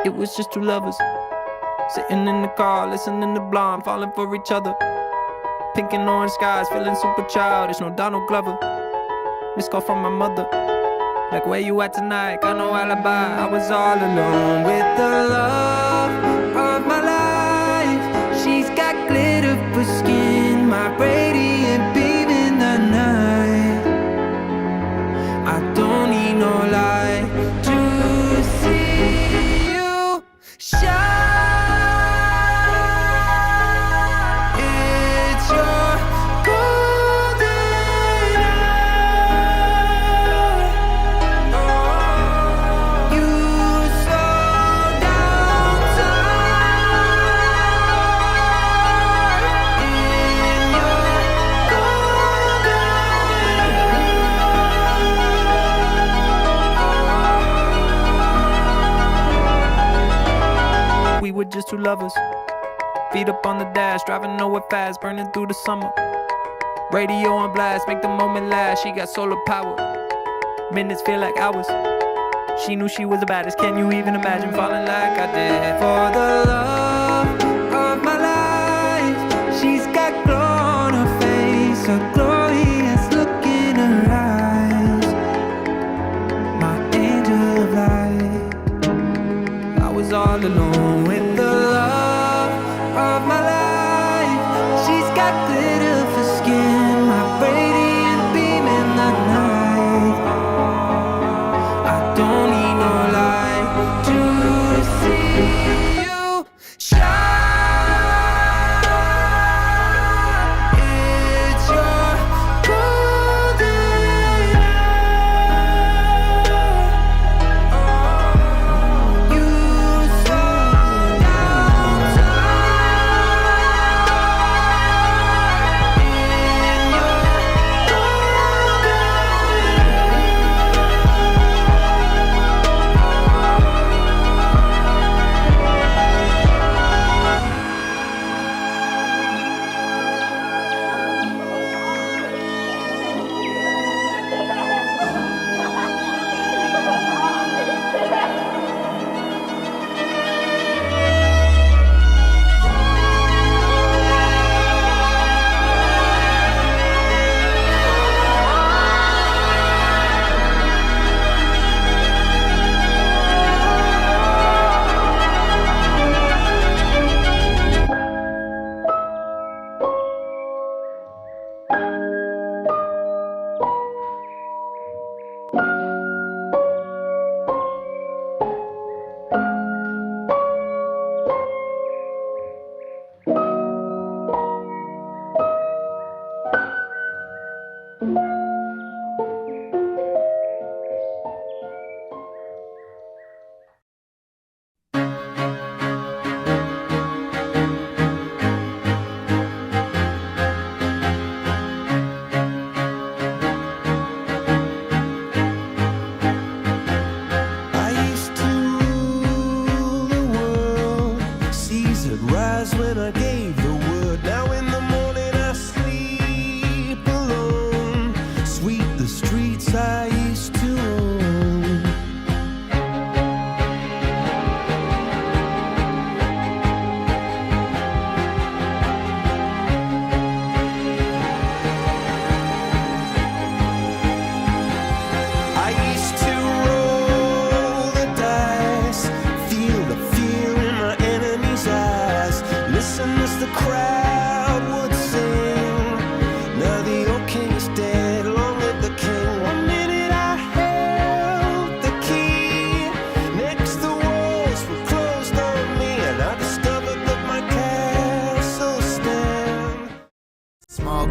It was just two lovers sitting in the car, listening to Blonde, falling for each other. Pink and orange skies, feeling super childish. No Donald Glover. Missed call from my mother, like, where you at tonight? Got no alibi. I was all alone with the love of my life. She's got glitter for skin, my radiant beam in the night. I don't need no light to see you shine. It's your golden hour. You slow down time in your golden hour. We were just two lovers, feet up on the dash, driving nowhere fast, burning through the summer. Radio on blast, make the moment last. She got solar power, minutes feel like hours. She knew she was the baddest. Can you even imagine falling like I did? For the love of my life, she's got glow on her face, a glorious look in her eyes. My angel of light. I was all alone with the love of my life. She's got glitter for skin, my radiant beam in the night. I don't need no light to see you shine. It's your golden hour. You slow down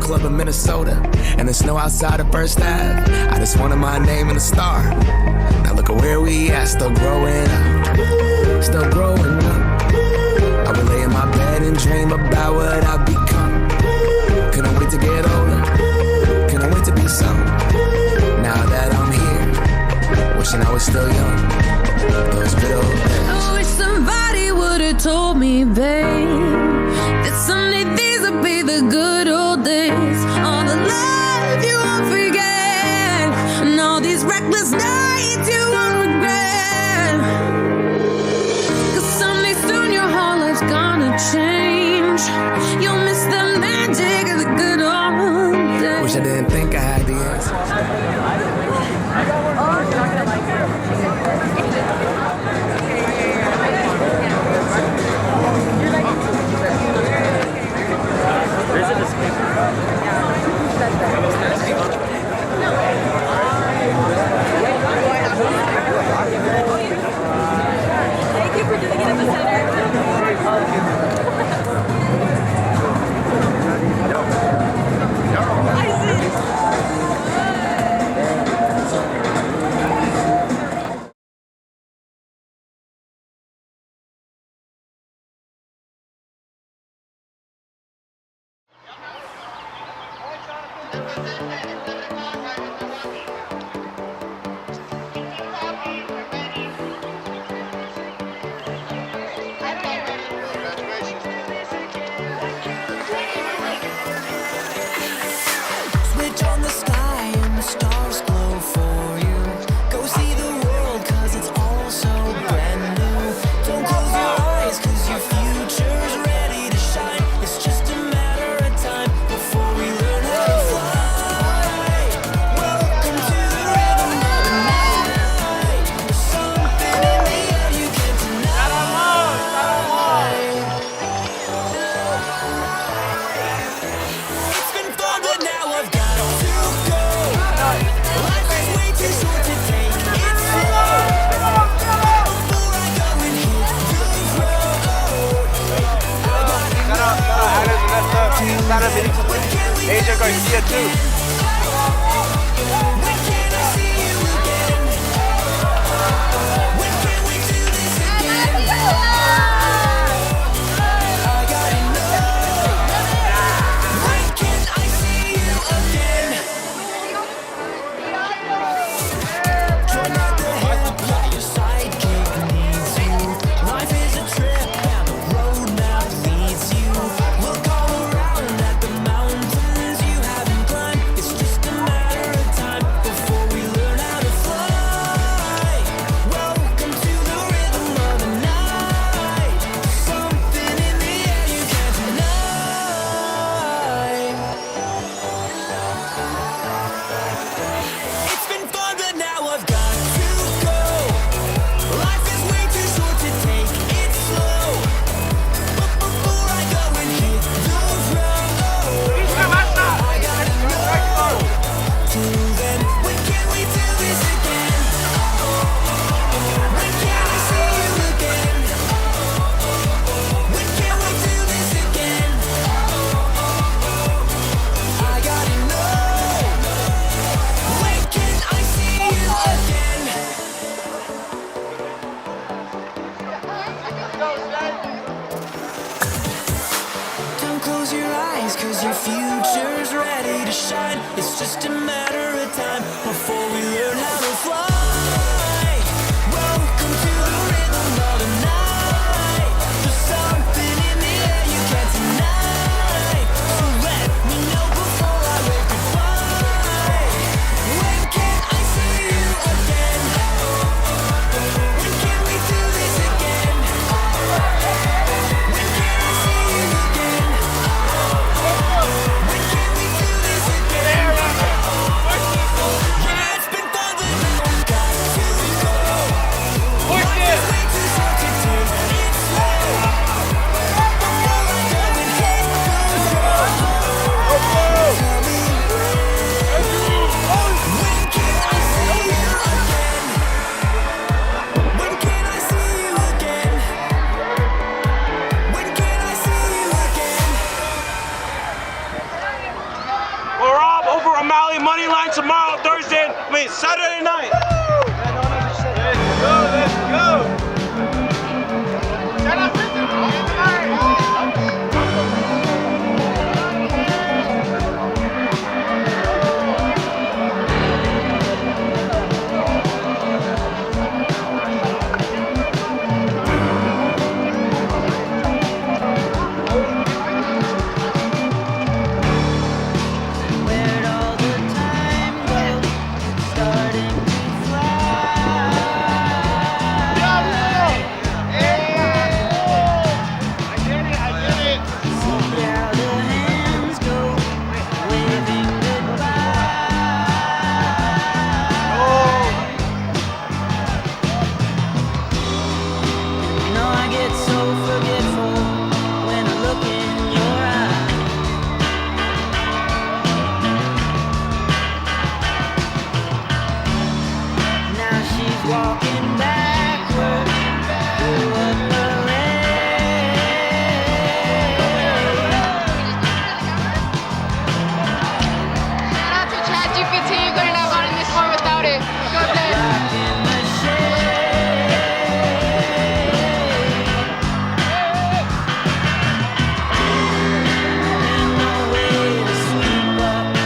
club in Minnesota, and the snow outside of First Ave. I just wanted my name and a star. Now look at where we at, still growing up, still growing up. I would lay in my bed and dream about what I've become. Couldn't wait to get older, couldn't wait to be some. Now that I'm here, wishing I was still young. Those good old days. I wish somebody would've told me, babe, that someday these would be the good old days. All the love you won't forget, and all these reckless nights you won't regret. Switch on the sky and the stars glow for you. Go see the world 'cause it's all so brand new. Don't close your eyes 'cause your future's ready to shine. It's just a matter of time before we learn how to fly. Welcome to the rhythm of the night. There's something in the air you can't deny. It's been fun, but now I've got to go. Life is way too short to take it slow. Before I go and hit the road, Asia Garcia too. when can I see you again? When can we do this again? I gotta know. When can I see you again? Try not to help, yeah, your sidekick needs you. Life is a trip and the road map leads you. Look all around at the mountains you haven't climbed. It's just a matter of time before we learn how to fly. Welcome to the rhythm of the night. Something in the air you can't deny. It's been fun, but now I've got to go. Life is way too short to take it slow. But before I go and hit the road, I gotta know. Till then, when can we do this again? When can I see you again? When can we do this again? I gotta know. When can I see you again? Don't close your eyes 'cause your future's ready to shine. It's just a matter of time before we learn how to fly. Welcome to the rhythm of the night. There's something in the air you can't deny. So let me know before I wave goodbye. When can I see you again? When can we do this again? When can I see you again? When can we do this again? Yeah, it's been fun, but now I've got to go. Life is way too short to take it slow. Before I go and hit the road, tell me when can I see you again? When can I see you again? When can I see you again? We're off over O'Malley money line tomorrow, Saturday night. Let's go, let's go. Where'd all the time go? Starting to see how the hands go, waving goodbye. You know I get so forgetful when I look in your eyes. Now she's walking backward through a parade. Shout out to ChatGPT, you couldn't have gotten this far without it. God bless. Rock in the shade. And no way to sweep up the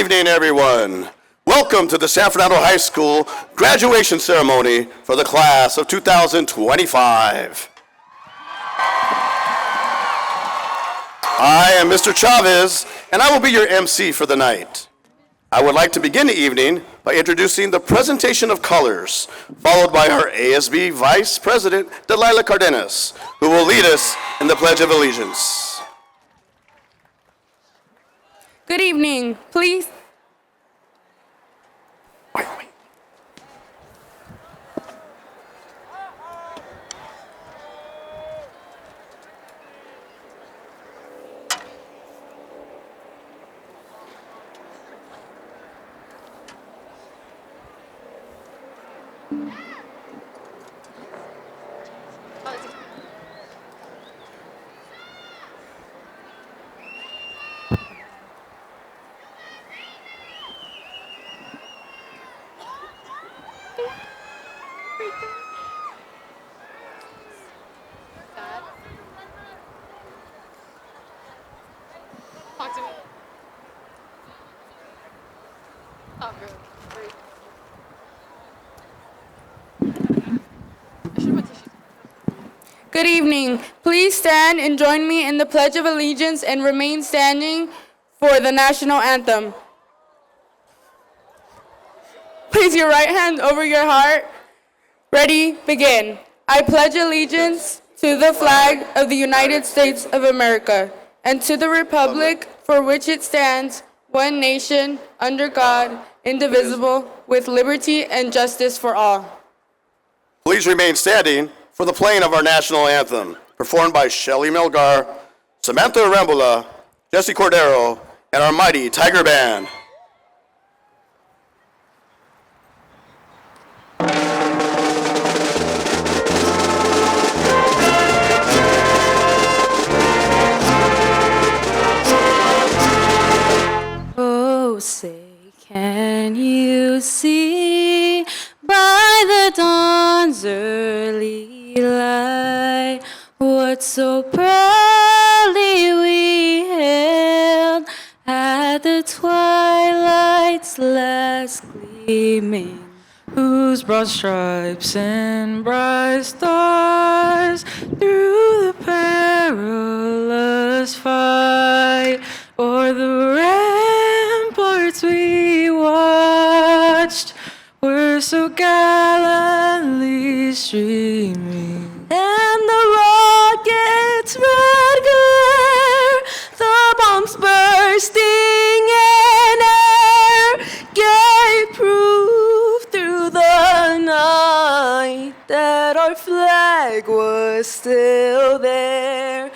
evening, everyone. Welcome to the San Fernando High School graduation ceremony for the class of 2025. I am Mr. Chavez, and I will be your MC for the night. I would like to begin the evening by introducing the presentation of colors, followed by our ASB Vice President, Delilah Cardenas, who will lead us in the Pledge of Allegiance. Good evening, please. Wait. Talk to me. Oh, really? I should have put tissues. Good evening. Please stand and join me in the Pledge of Allegiance and remain standing for the national anthem. Place your right hand over your heart. Ready, begin. I pledge allegiance to the flag of the United States of America and to the republic for which it stands, one nation, under God, indivisible, with liberty and justice for all. Please remain standing for the playing of our national anthem, performed by Shelly Melgar, Samantha Arambula, Jesse Cordero, and our mighty Tigre Band. Oh, say, can you see by the dawn's early light what so proudly we hailed at the twilight's last gleaming, whose broad stripes and bright stars through the perilous fight o'er the ramparts we watched were so gallantly streaming. And the rocket's red glare, the bombs bursting in air, gave proof through the night that our flag was still there.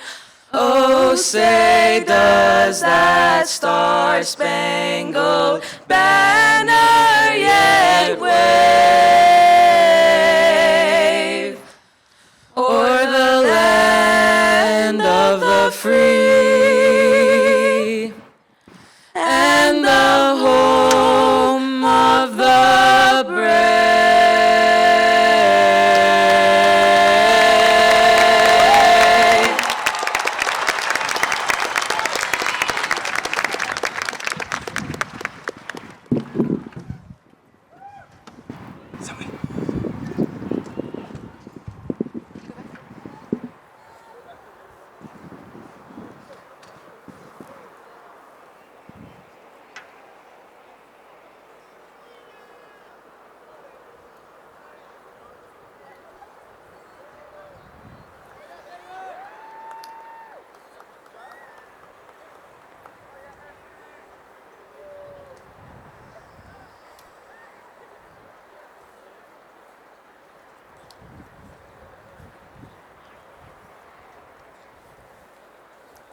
Oh, say, does that star-spangled banner yet wave o'er the land of the free and the home of the brave?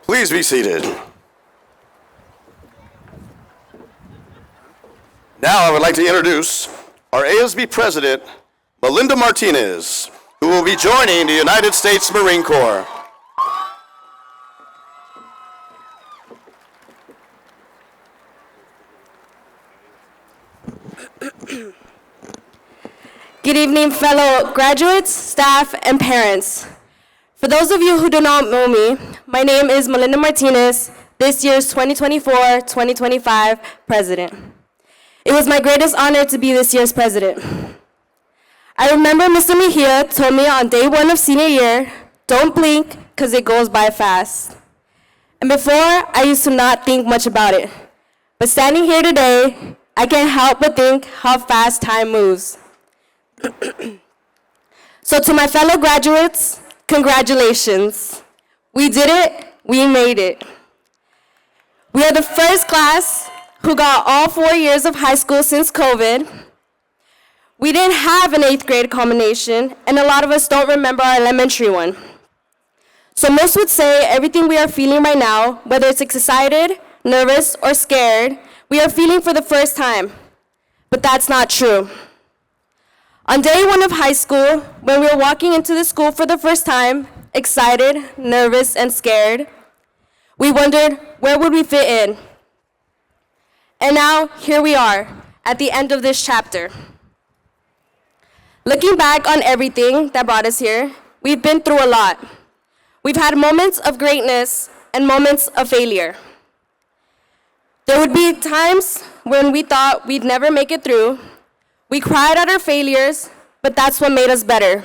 Please be seated. Now I would like to introduce our ASB President, Melinda Martinez, who will be joining the United States Marine Corps. Good evening, fellow graduates, staff, and parents. For those of you who do not know me, my name is Melinda Martinez. this year's 2024-2025 president. It was my greatest honor to be this year's president. I remember Mr. Mejia told me on day one of senior year, don't blink because it goes by fast. And before, I used to not think much about it. But standing here today, I can't help but think how fast time moves. So to my fellow graduates, congratulations. We did it, we made it. We are the first class who got all 4 years of high school since COVID. We didn't have an 8th grade culmination, and a lot of us don't remember our elementary one. So most would say everything we are feeling right now, whether it's excited, nervous, or scared, we are feeling for the first time. But that's not true. On day one of high school, when we were walking into the school for the first time, excited, nervous, and scared, we wondered, where would we fit in? And now, here we are, at the end of this chapter. Looking back on everything that brought us here, we've been through a lot. We've had moments of greatness and moments of failure. There would be times when we thought we'd never make it through. We cried at our failures, but that's what made us better.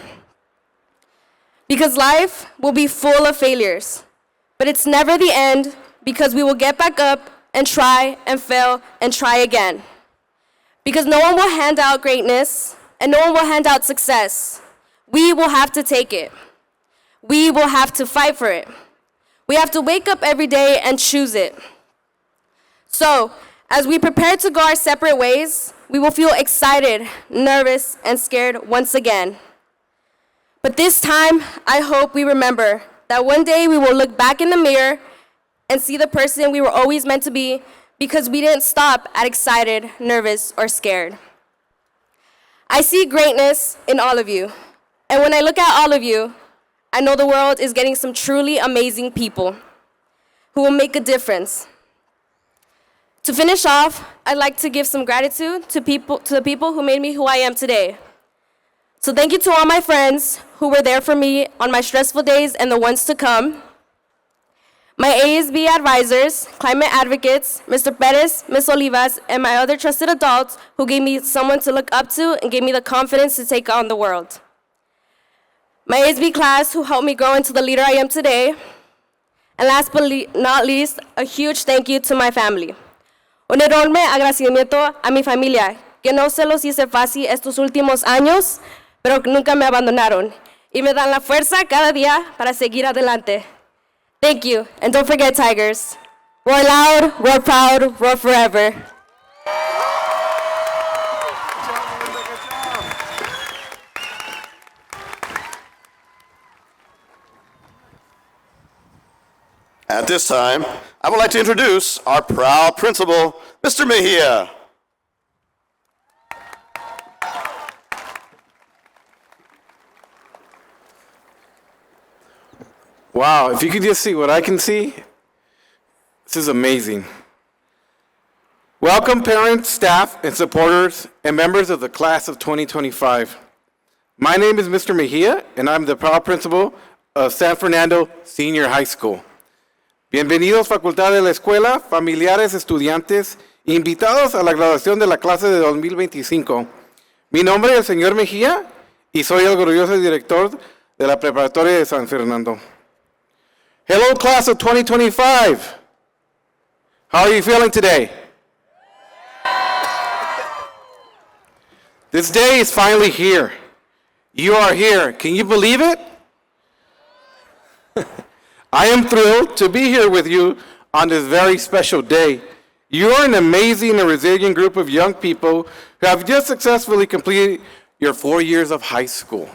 Because life will be full of failures, but it's never the end because we will get back up and try and fail and try again. Because no one will hand out greatness and no one will hand out success. We will have to take it. We will have to fight for it. We have to wake up every day and choose it. So, as we prepare to go our separate ways, we will feel excited, nervous, and scared once again. But this time, I hope we remember that one day we will look back in the mirror and see the person we were always meant to be because we didn't stop at excited, nervous, or scared. I see greatness in all of you. And when I look at all of you, I know the world is getting some truly amazing people who will make a difference. To finish off, I'd like to give some gratitude to the people who made me who I am today. So thank you to all my friends who were there for me on my stressful days and the ones to come. My ASB advisors, climate advocates, Mr. Perez, Ms. Olivas, and my other trusted adults who gave me someone to look up to and gave me the confidence to take on the world. My ASB class who helped me grow into the leader I am today. And last but not least, a huge thank you to my family. Un enorme agradecimiento a mi familia, que no se los hice fácil estos últimos años, pero nunca me abandonaron y me dan la fuerza cada día para seguir adelante. Thank you, and don't forget, Tigers. Roar loud, roar proud, roar forever. At this time, I would like to introduce our proud principal, Mr. Mejia. Wow, if you could just see what I can see, this is amazing. Welcome parents, staff, and supporters, and members of the class of 2025. My name is Mr. Mejia, and I'm the proud principal of San Fernando Senior High School. Bienvenidos, facultad de la escuela, familiares, estudiantes, invitados a la graduación de la clase de 2025. Mi nombre es el señor Mejía y soy el orgulloso director de la preparatoria de San Fernando. Hello, class of 2025. How are you feeling today? This day is finally here. You are here. Can you believe it? I am thrilled to be here with you on this very special day. You are an amazing and resilient group of young people who have just successfully completed your 4 years of high school.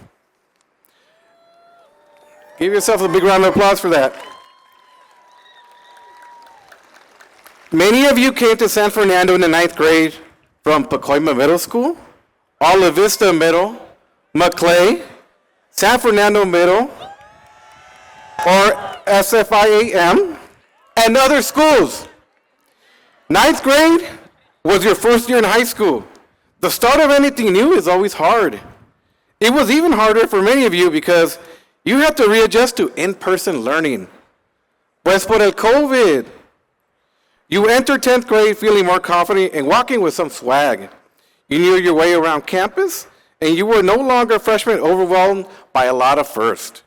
Give yourself a big round of applause for that. Many of you came to San Fernando in the 9th grade from Pacoima Middle School, Ala Vista Middle, Maclay, San Fernando Middle, or SFIAM, and other schools. 9th grade was your first year in high school. The start of anything new is always hard. It was even harder for many of you because you had to readjust to in-person learning. Pues por el COVID, You entered 10th grade feeling more confident and walking with some swag. You knew your way around campus, and you were no longer a freshman overwhelmed by a lot of firsts.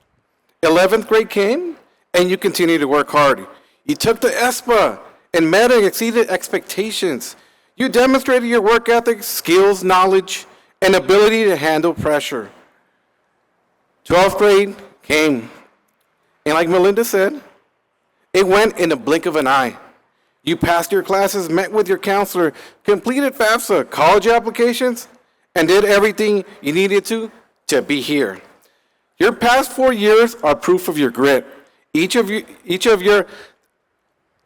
11th grade came, and you continued to work hard. You took the ESPA and met and exceeded expectations. You demonstrated your work ethic, skills, knowledge, and ability to handle pressure. 12th grade came, and like Melinda said, it went in the blink of an eye. You passed your classes, met with your counselor, completed FAFSA, college applications, and did everything you needed to be here. Your past 4 years are proof of your grit. Each of you here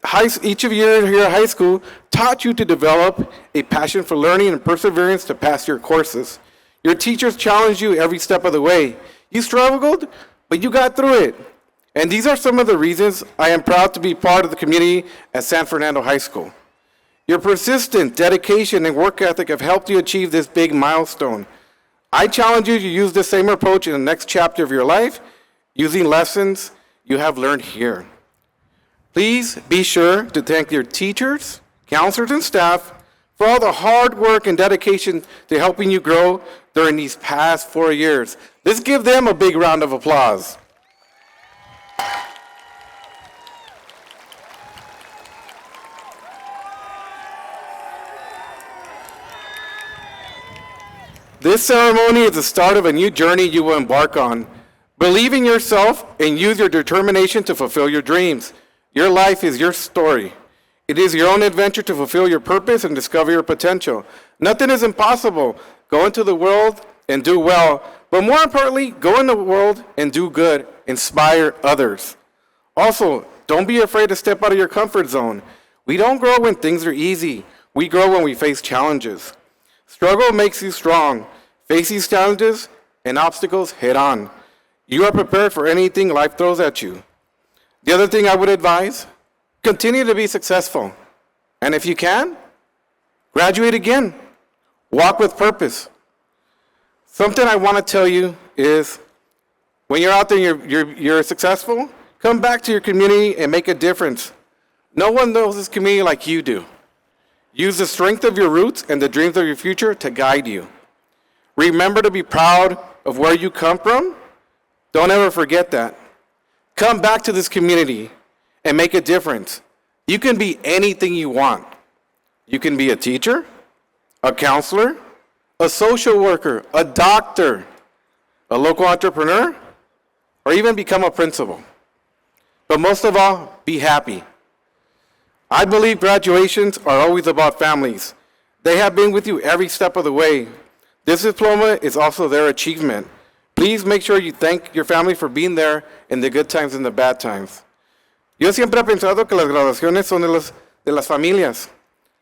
at high school taught you to develop a passion for learning and perseverance to pass your courses. Your teachers challenged you every step of the way. You struggled, but you got through it. And these are some of the reasons I am proud to be part of the community at San Fernando High School. Your persistent dedication and work ethic have helped you achieve this big milestone. I challenge you to use the same approach in the next chapter of your life, using lessons you have learned here. Please be sure to thank your teachers, counselors, and staff for all the hard work and dedication to helping you grow during these past 4 years. Let's give them a big round of applause. This ceremony is the start of a new journey you will embark on. Believe in yourself and use your determination to fulfill your dreams. Your life is your story. It is your own adventure to fulfill your purpose and discover your potential. Nothing is impossible. Go into the world and do well, but more importantly, go in the world and do good, inspire others. Also, don't be afraid to step out of your comfort zone. We don't grow when things are easy. We grow when we face challenges. Struggle makes you strong. Face these challenges and obstacles head on. You are prepared for anything life throws at you. The other thing I would advise, continue to be successful. And if you can, graduate again. Walk with purpose. Something I want to tell you is, when you're out there and you're successful, come back to your community and make a difference. No one knows this community like you do. Use the strength of your roots and the dreams of your future to guide you. Remember to be proud of where you come from. Don't ever forget that. Come back to this community and make a difference. You can be anything you want. You can be a teacher, a counselor, a social worker, a doctor, a local entrepreneur, or even become a principal. But most of all, be happy. I believe graduations are always about families. They have been with you every step of the way. This diploma is also their achievement. Please make sure you thank your family for being there in the good times and the bad times. Yo siempre he pensado que las graduaciones son de las familias.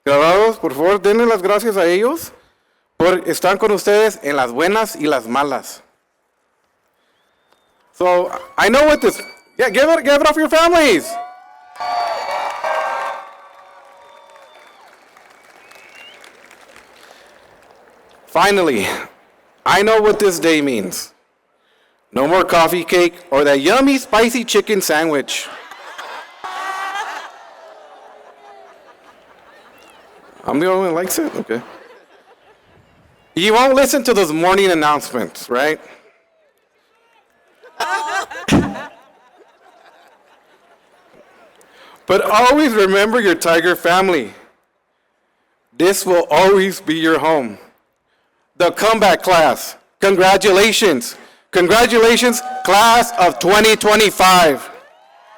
Graduados, por favor, denle las gracias a ellos por estar con ustedes en las buenas y las malas. So, I know what this, yeah, give it up for your families. Finally, I know what this day means. No more coffee cake or that yummy spicy chicken sandwich. I'm the only one that likes it? Okay. You won't listen to those morning announcements, right? But always remember your Tigre family. This will always be your home. The comeback class. Congratulations. Congratulations, class of 2025.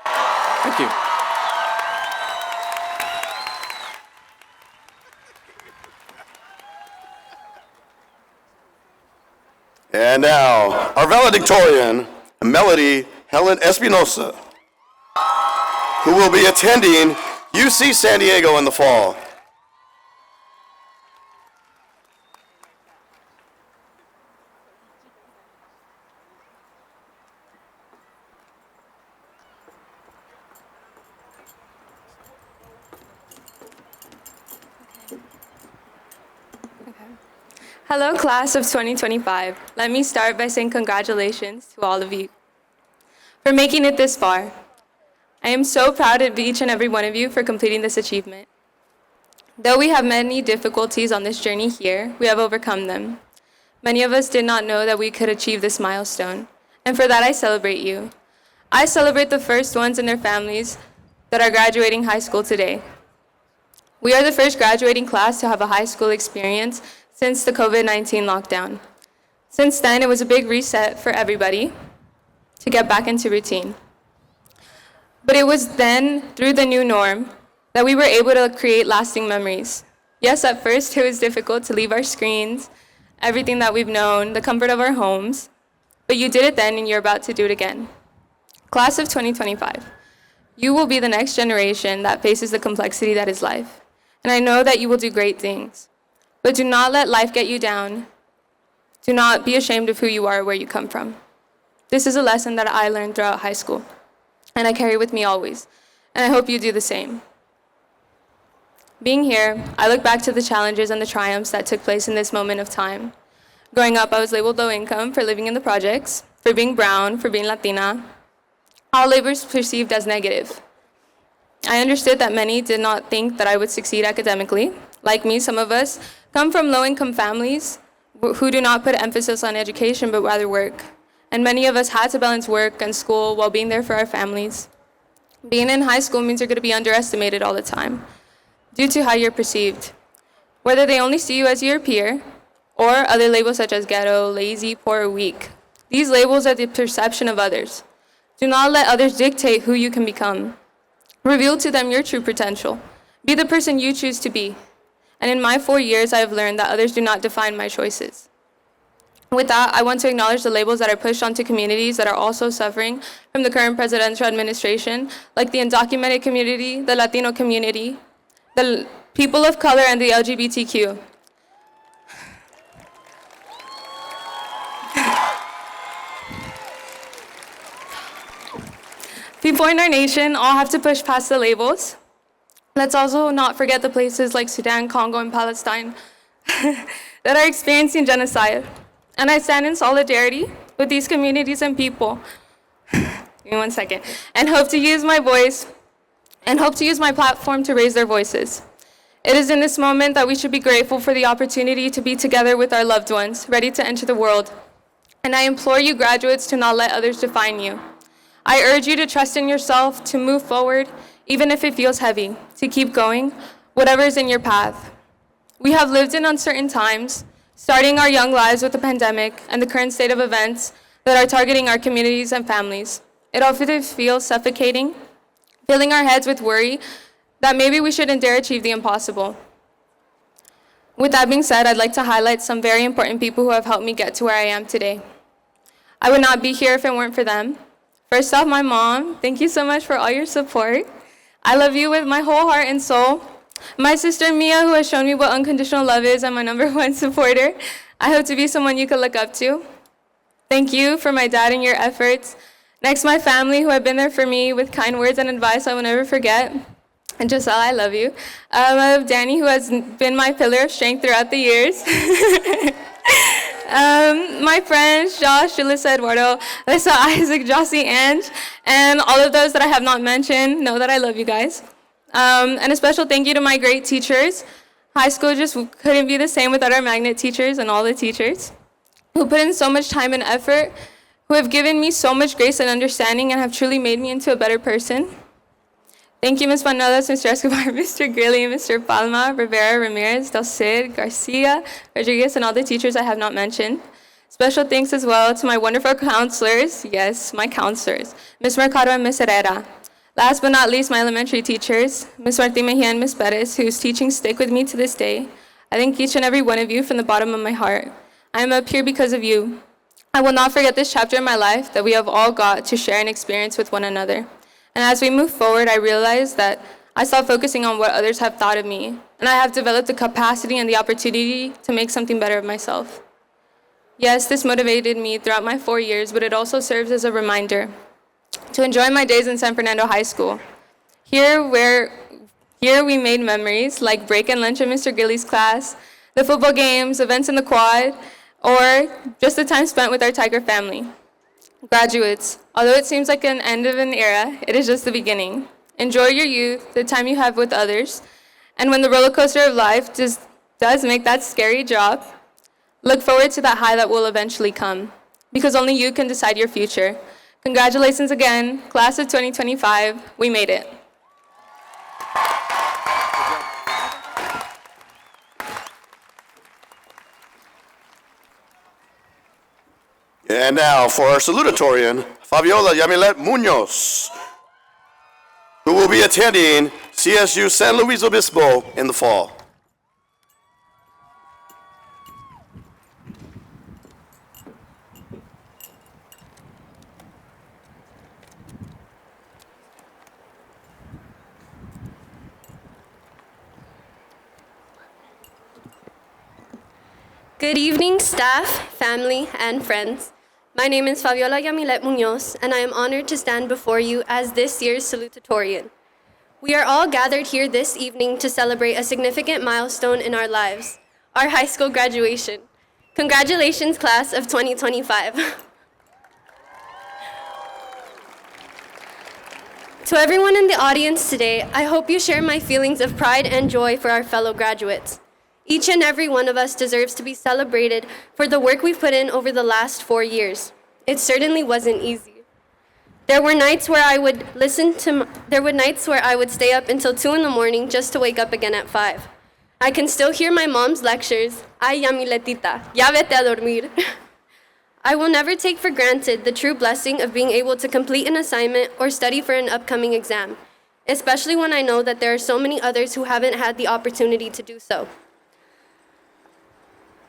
Thank you. And now, our valedictorian, Melody Helen Espinosa, who will be attending UC San Diego in the fall. Hello, class of 2025. Let me start by saying congratulations to all of you for making it this far. I am so proud of each and every one of you for completing this achievement. Though we have many difficulties on this journey here, we have overcome them. Many of us did not know that we could achieve this milestone, and for that I celebrate you. I celebrate the first ones and their families that are graduating high school today. We are the first graduating class to have a high school experience since the COVID-19 lockdown. Since then, it was a big reset for everybody to get back into routine. But it was then, through the new norm, that we were able to create lasting memories. Yes, at first it was difficult to leave our screens, everything that we've known, the comfort of our homes, but you did it then and you're about to do it again. Class of 2025, you will be the next generation that faces the complexity that is life. And I know that you will do great things, but do not let life get you down. Do not be ashamed of who you are or where you come from. This is a lesson that I learned throughout high school, and I carry with me always, and I hope you do the same. Being here, I look back to the challenges and the triumphs that took place in this moment of time. Growing up, I was labeled low income for living in the projects, for being brown, for being Latina. All labels perceived as negative. I understood that many did not think that I would succeed academically. Like me, some of us come from low-income families who do not put emphasis on education but rather work. And many of us had to balance work and school while being there for our families. Being in high school means you're going to be underestimated all the time due to how you're perceived. Whether they only see you as your peer or other labels such as ghetto, lazy, poor, or weak. These labels are the perception of others. Do not let others dictate who you can become. Reveal to them your true potential. Be the person you choose to be. And in my 4 years, I have learned that others do not define my choices. With that, I want to acknowledge the labels that are pushed onto communities that are also suffering from the current presidential administration, like the undocumented community, the Latino community, the people of color, and the LGBTQ. People in our nation all have to push past the labels. Let's also not forget the places like Sudan, Congo, and Palestine that are experiencing genocide. And I stand in solidarity with these communities and people. Give me 1 second. And hope to use my voice and hope to use my platform to raise their voices. It is in this moment that we should be grateful for the opportunity to be together with our loved ones, ready to enter the world. And I implore you graduates to not let others define you. I urge you to trust in yourself, to move forward, even if it feels heavy, to keep going, whatever is in your path. We have lived in uncertain times, starting our young lives with the pandemic and the current state of events that are targeting our communities and families. It often feels suffocating, filling our heads with worry that maybe we shouldn't dare achieve the impossible. With that being said, I'd like to highlight some very important people who have helped me get to where I am today. I would not be here if it weren't for them. First off, my mom, thank you so much for all your support. I love you with my whole heart and soul. My sister Mia, who has shown me what unconditional love is, and my #1 supporter. I hope to be someone you can look up to. Thank you for my dad and your efforts. Next, my family, who have been there for me with kind words and advice I will never forget. And Giselle, I love you. I have Danny, who has been my pillar of strength throughout the years. My friends, Josh, Julissa, Eduardo, Alyssa, Isaac, Jossie, and all of those that I have not mentioned, know that I love you guys. And a special thank you to my great teachers. High school just couldn't be the same without our magnet teachers and all the teachers who put in so much time and effort, who have given me so much grace and understanding and have truly made me into a better person. Thank you, Ms. Manolas, Mr. Escobar, Mr. Grilly, Mr. Palma, Rivera, Ramirez, Del Cid, Garcia, Rodriguez, and all the teachers I have not mentioned. Special thanks as well to my wonderful counselors, yes, my counselors, Ms. Mercado and Ms. Herrera. Last but not least, my elementary teachers, Ms. Martin Mejia and Ms. Perez, whose teachings stick with me to this day. I thank each and every one of you from the bottom of my heart. I am up here because of you. I will not forget this chapter in my life that we have all got to share and experience with one another. And as we move forward, I realized that I stopped focusing on what others have thought of me, and I have developed the capacity and the opportunity to make something better of myself. Yes, this motivated me throughout my 4 years, but it also serves as a reminder to enjoy my days in San Fernando High School. Here we made memories like break and lunch in Mr. Gilly's class, the football games, events in the quad, or just the time spent with our Tigre family. Graduates, although it seems like an end of an era, it is just the beginning. Enjoy your youth, the time you have with others, and when the roller coaster of life does make that scary drop, look forward to that high that will eventually come, because only you can decide your future. Congratulations again, class of 2025, we made it. And now for our salutatorian, Fabiola Yamilet Munoz, who will be attending CSU San Luis Obispo in the fall. Good evening, staff, family, and friends. My name is Fabiola Yamilet Munoz, and I am honored to stand before you as this year's salutatorian. We are all gathered here this evening to celebrate a significant milestone in our lives, our high school graduation. Congratulations, class of 2025. To everyone in the audience today, I hope you share my feelings of pride and joy for our fellow graduates. Each and every one of us deserves to be celebrated for the work we've put in over the last 4 years. It certainly wasn't easy. There were nights where I would stay up until 2 in the morning just to wake up again at 5. I can still hear my mom's lectures, "Ay, ya Miletita, ya vete a dormir." I will never take for granted the true blessing of being able to complete an assignment or study for an upcoming exam, especially when I know that there are so many others who haven't had the opportunity to do so.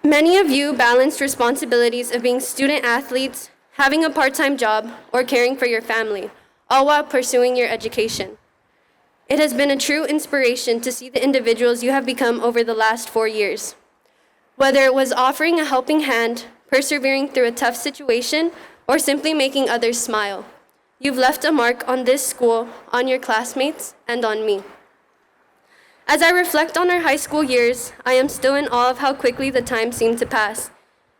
Many of you balanced responsibilities of being student athletes, having a part-time job, or caring for your family, all while pursuing your education. It has been a true inspiration to see the individuals you have become over the last 4 years. Whether it was offering a helping hand, persevering through a tough situation, or simply making others smile, you've left a mark on this school, on your classmates, and on me. As I reflect on our high school years, I am still in awe of how quickly the time seemed to pass.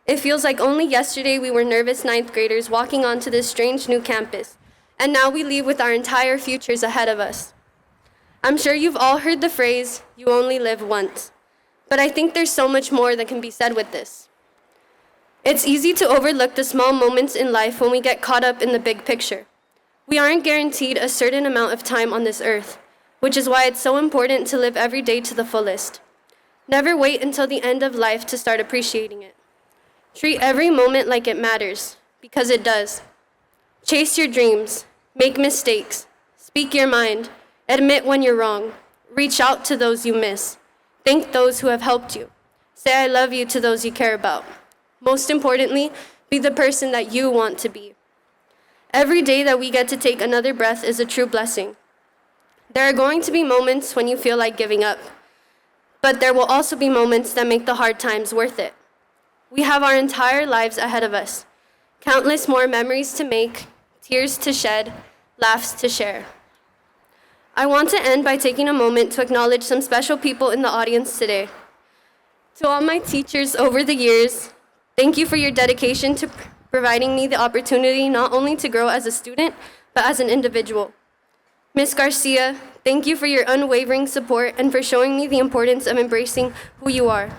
It feels like only yesterday we were nervous 9th graders walking onto this strange new campus, and now we leave with our entire futures ahead of us. I'm sure you've all heard the phrase, "You only live once," but I think there's so much more that can be said with this. It's easy to overlook the small moments in life when we get caught up in the big picture. We aren't guaranteed a certain amount of time on this earth, which is why it's so important to live every day to the fullest. Never wait until the end of life to start appreciating it. Treat every moment like it matters, because it does. Chase your dreams, make mistakes, speak your mind, admit when you're wrong, reach out to those you miss, thank those who have helped you, say I love you to those you care about. Most importantly, be the person that you want to be. Every day that we get to take another breath is a true blessing. There are going to be moments when you feel like giving up, but there will also be moments that make the hard times worth it. We have our entire lives ahead of us, countless more memories to make, tears to shed, laughs to share. I want to end by taking a moment to acknowledge some special people in the audience today. To all my teachers over the years, thank you for your dedication to providing me the opportunity not only to grow as a student, but as an individual. Ms. Garcia, thank you for your unwavering support and for showing me the importance of embracing who you are.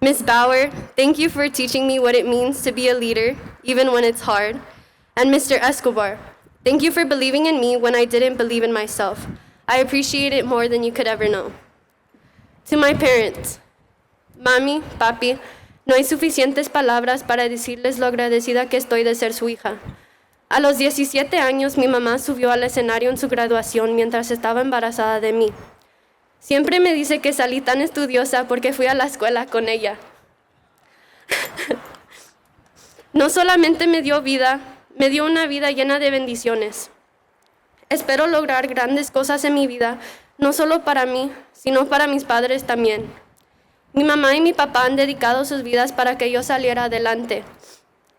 Ms. Bauer, thank you for teaching me what it means to be a leader, even when it's hard. And Mr. Escobar, thank you for believing in me when I didn't believe in myself. I appreciate it more than you could ever know. To my parents, Mami, Papi, no hay suficientes palabras para decirles lo agradecida que estoy de ser su hija. A los 17 años, mi mamá subió al escenario en su graduación mientras estaba embarazada de mí. Siempre me dice que salí tan estudiosa porque fui a la escuela con ella. No solamente me dio vida, me dio una vida llena de bendiciones. Espero lograr grandes cosas en mi vida, no solo para mí, sino para mis padres también. Mi mamá y mi papá han dedicado sus vidas para que yo saliera adelante.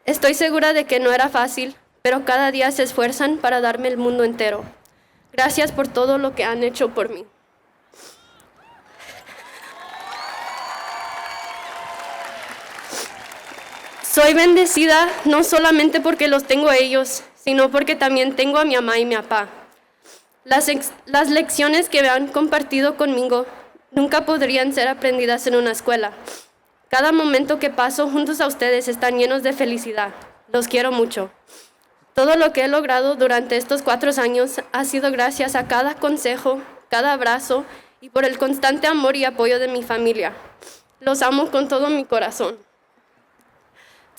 Estoy segura de que no era fácil, pero cada día se esfuerzan para darme el mundo entero. Gracias por todo lo que han hecho por mí. Soy bendecida no solamente porque los tengo a ellos, sino porque también tengo a mi mamá y mi papá. Las lecciones que me han compartido conmigo nunca podrían ser aprendidas en una escuela. Cada momento que paso juntos a ustedes están llenos de felicidad. Los quiero mucho. Todo lo que he logrado durante estos 4 años ha sido gracias a cada consejo, cada abrazo y por el constante amor y apoyo de mi familia. Los amo con todo mi corazón.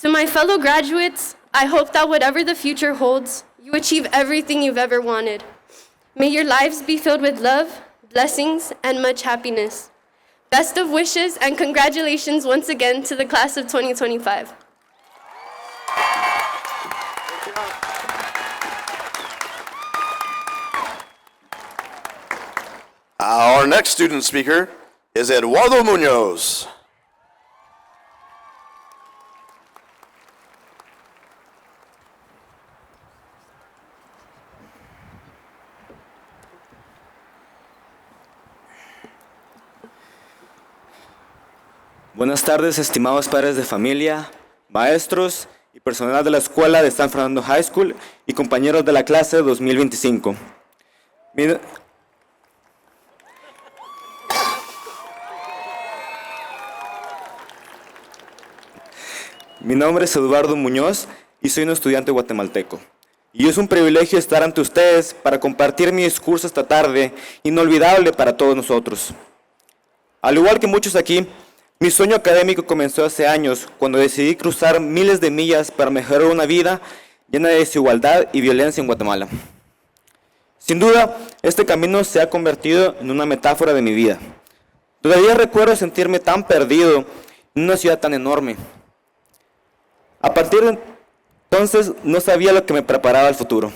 To my fellow graduates, I hope that whatever the future holds, you achieve everything you've ever wanted. May your lives be filled with love, blessings, and much happiness. Best of wishes and congratulations once again to the class of 2025. Our next student speaker is Eduardo Munoz. Buenas tardes, estimados padres de familia, maestros y personal de la escuela de San Fernando High School y compañeros de la clase 2025. Mi nombre es Eduardo Muñoz y soy un estudiante guatemalteco. Y es un privilegio estar ante ustedes para compartir mi discurso esta tarde, inolvidable para todos nosotros. Al igual que muchos aquí, mi sueño académico comenzó hace años, cuando decidí cruzar miles de millas para mejorar una vida llena de desigualdad y violencia en Guatemala. Sin duda, este camino se ha convertido en una metáfora de mi vida. Todavía recuerdo sentirme tan perdido en una ciudad tan enorme. A partir de entonces, no sabía lo que me preparaba al futuro.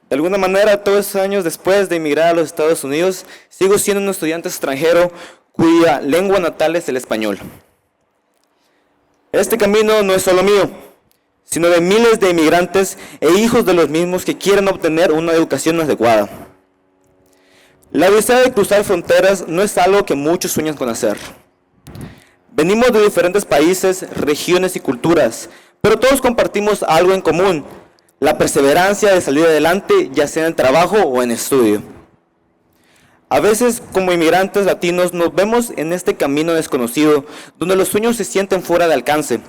De alguna manera, todos esos años después de emigrar a los Estados Unidos, sigo siendo un estudiante extranjero cuya lengua natal es el español. Este camino no es solo mío, sino de miles de inmigrantes e hijos de los mismos que quieren obtener una educación adecuada. La odisea de cruzar fronteras no es algo que muchos sueñan con hacer. Venimos de diferentes países, regiones y culturas, pero todos compartimos algo en común: la perseverancia de salir adelante, ya sea en el trabajo o en estudio. A veces, como inmigrantes latinos, nos vemos en este camino desconocido, donde los sueños se sienten fuera de alcance.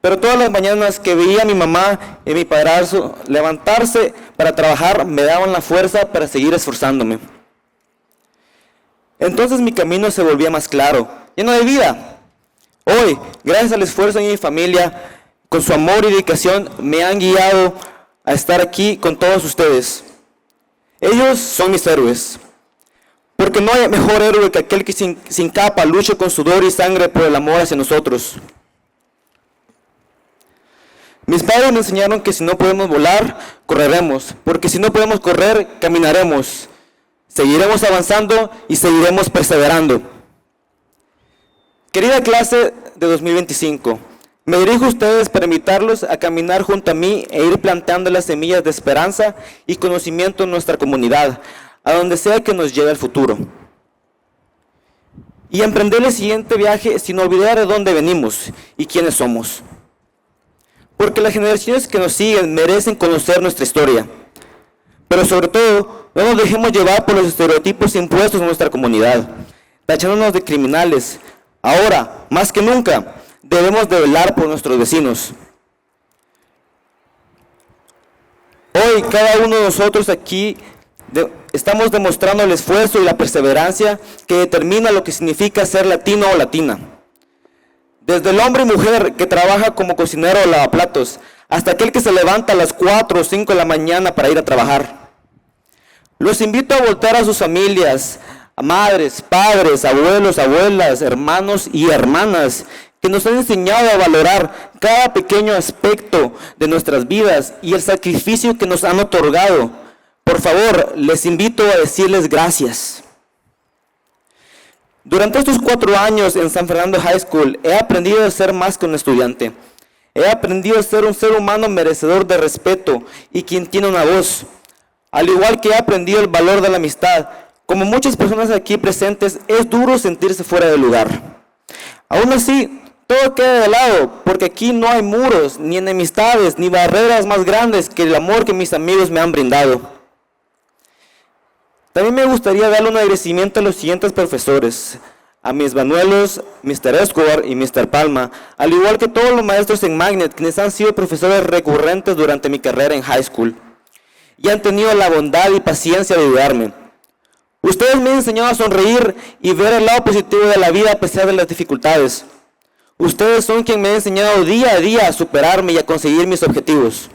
Pero todas las mañanas que veía a mi mamá y mi padrastro levantarse para trabajar, me daban la fuerza para seguir esforzándome. Entonces mi camino se volvía más claro, lleno de vida. Hoy, gracias al esfuerzo de mi familia, con su amor y dedicación, me han guiado a estar aquí con todos ustedes. Ellos son mis héroes, porque no hay mejor héroe que aquel que sin capa lucha con sudor y sangre por el amor hacia nosotros. Mis padres me enseñaron que si no podemos volar, correremos, porque si no podemos correr, caminaremos. Seguiremos avanzando y seguiremos perseverando. Querida clase de 2025, me dirijo a ustedes para invitarlos a caminar junto a mí e ir plantando las semillas de esperanza y conocimiento en nuestra comunidad, a donde sea que nos lleve el futuro. Y emprender el siguiente viaje sin olvidar de dónde venimos y quiénes somos. Porque las generaciones que nos siguen merecen conocer nuestra historia. Pero sobre todo, no nos dejemos llevar por los estereotipos impuestos en nuestra comunidad, tachándonos de criminales. Ahora, más que nunca, debemos de velar por nuestros vecinos. Hoy, cada uno de nosotros aquí estamos demostrando el esfuerzo y la perseverancia que determina lo que significa ser latino o latina. Desde el hombre y mujer que trabaja como cocinero o lavaplatos, hasta aquel que se levanta a las 4 o 5 de la mañana para ir a trabajar. Los invito a voltear a sus familias, a madres, padres, abuelos, abuelas, hermanos y hermanas, que nos han enseñado a valorar cada pequeño aspecto de nuestras vidas y el sacrificio que nos han otorgado. Por favor, les invito a decirles gracias. Durante estos 4 años en San Fernando High School, he aprendido a ser más que un estudiante. He aprendido a ser un ser humano merecedor de respeto y quien tiene una voz. Al igual que he aprendido el valor de la amistad, como muchas personas aquí presentes, es duro sentirse fuera de lugar. Aún así, todo queda de lado, porque aquí no hay muros, ni enemistades, ni barreras más grandes que el amor que mis amigos me han brindado. También me gustaría darle un agradecimiento a los siguientes profesores, a mis Banuelos, Mr. Escobar y Mr. Palma, al igual que todos los maestros en Magnet, quienes han sido profesores recurrentes durante mi carrera en high school, y han tenido la bondad y paciencia de ayudarme. Ustedes me han enseñado a sonreír y ver el lado positivo de la vida a pesar de las dificultades. Ustedes son quien me han enseñado día a día a superarme y a conseguir mis objetivos.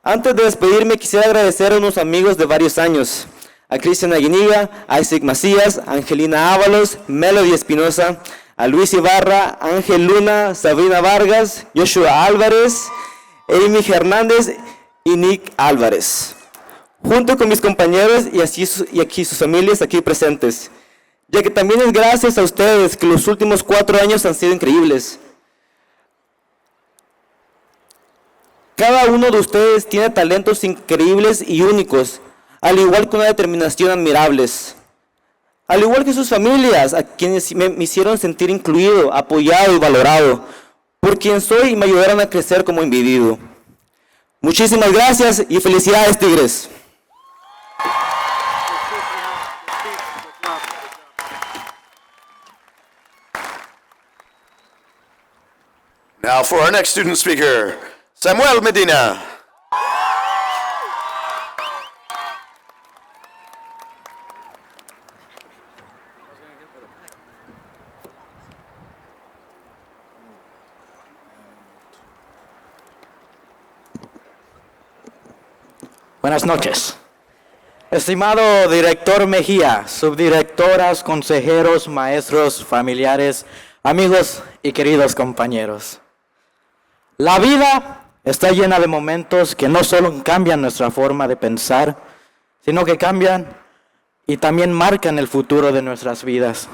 Antes de despedirme, quisiera agradecer a unos amigos de varios años, a Cristian Aguiniga, a Isaac Macías, a Angelina Ábalos, Melody Espinosa, a Luis Ibarra, Ángel Luna, Sabrina Vargas, Joshua Álvarez, Amy Hernández y Nick Álvarez, junto con mis compañeros y aquí sus familias aquí presentes, ya que también es gracias a ustedes que los últimos 4 años han sido increíbles. Cada uno de ustedes tiene talentos increíbles y únicos, al igual que una determinación admirables. Al igual que sus familias, a quienes me hicieron sentir incluido, apoyado y valorado, por quien soy y me ayudaron a crecer como individuo. Muchísimas gracias y felicidades, Tigres. Now for our next student speaker, Samuel Medina. Buenas noches. Estimado director Mejía, subdirectoras, consejeros, maestros, familiares, amigos y queridos compañeros. La vida está llena de momentos que no solo cambian nuestra forma de pensar, sino que cambian y también marcan el futuro de nuestras vidas.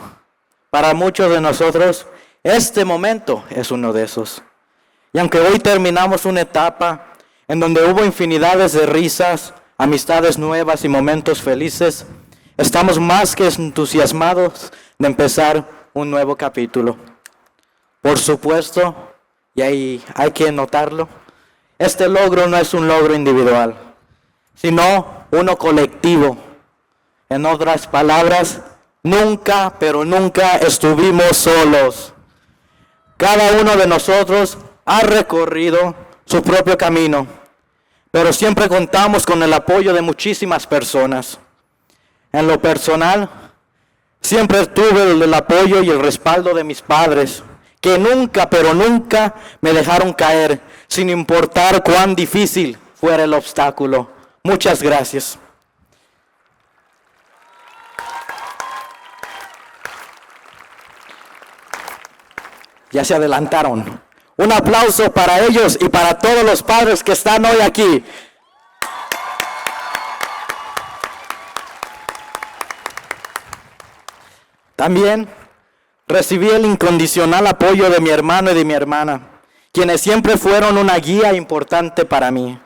Para muchos de nosotros, este momento es uno de esos. Y aunque hoy terminamos una etapa en donde hubo infinidades de risas, amistades nuevas y momentos felices, estamos más que entusiasmados de empezar un nuevo capítulo. Por supuesto, y ahí hay que notarlo, este logro no es un logro individual, sino uno colectivo. En otras palabras, nunca, pero nunca estuvimos solos. Cada uno de nosotros ha recorrido su propio camino, pero siempre contamos con el apoyo de muchísimas personas. En lo personal, siempre tuve el apoyo y el respaldo de mis padres, que nunca, pero nunca me dejaron caer, sin importar cuán difícil fuera el obstáculo. Muchas gracias. Ya se adelantaron. Un aplauso para ellos y para todos los padres que están hoy aquí. También recibí el incondicional apoyo de mi hermano y de mi hermana, quienes siempre fueron una guía importante para mí.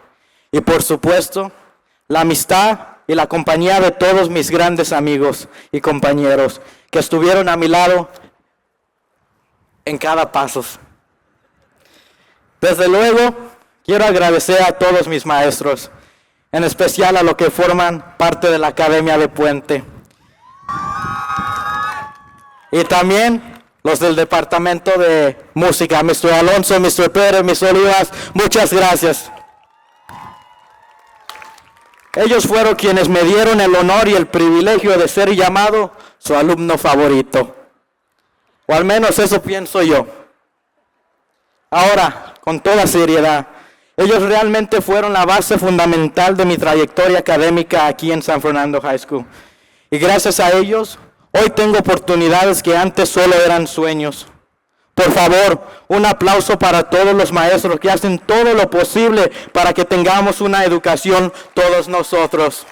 Y por supuesto, la amistad y la compañía de todos mis grandes amigos y compañeros que estuvieron a mi lado en cada paso. Desde luego, quiero agradecer a todos mis maestros, en especial a los que forman parte de la Academia de Puente. Y también los del Departamento de Música, Mr. Alonso, Mr. Pérez, Mr. Olivas, muchas gracias. Ellos fueron quienes me dieron el honor y el privilegio de ser llamado su alumno favorito. O al menos eso pienso yo. Ahora, con toda seriedad, ellos realmente fueron la base fundamental de mi trayectoria académica aquí en San Fernando High School. Y gracias a ellos, hoy tengo oportunidades que antes solo eran sueños. Por favor, un aplauso para todos los maestros que hacen todo lo posible para que tengamos una educación todos nosotros.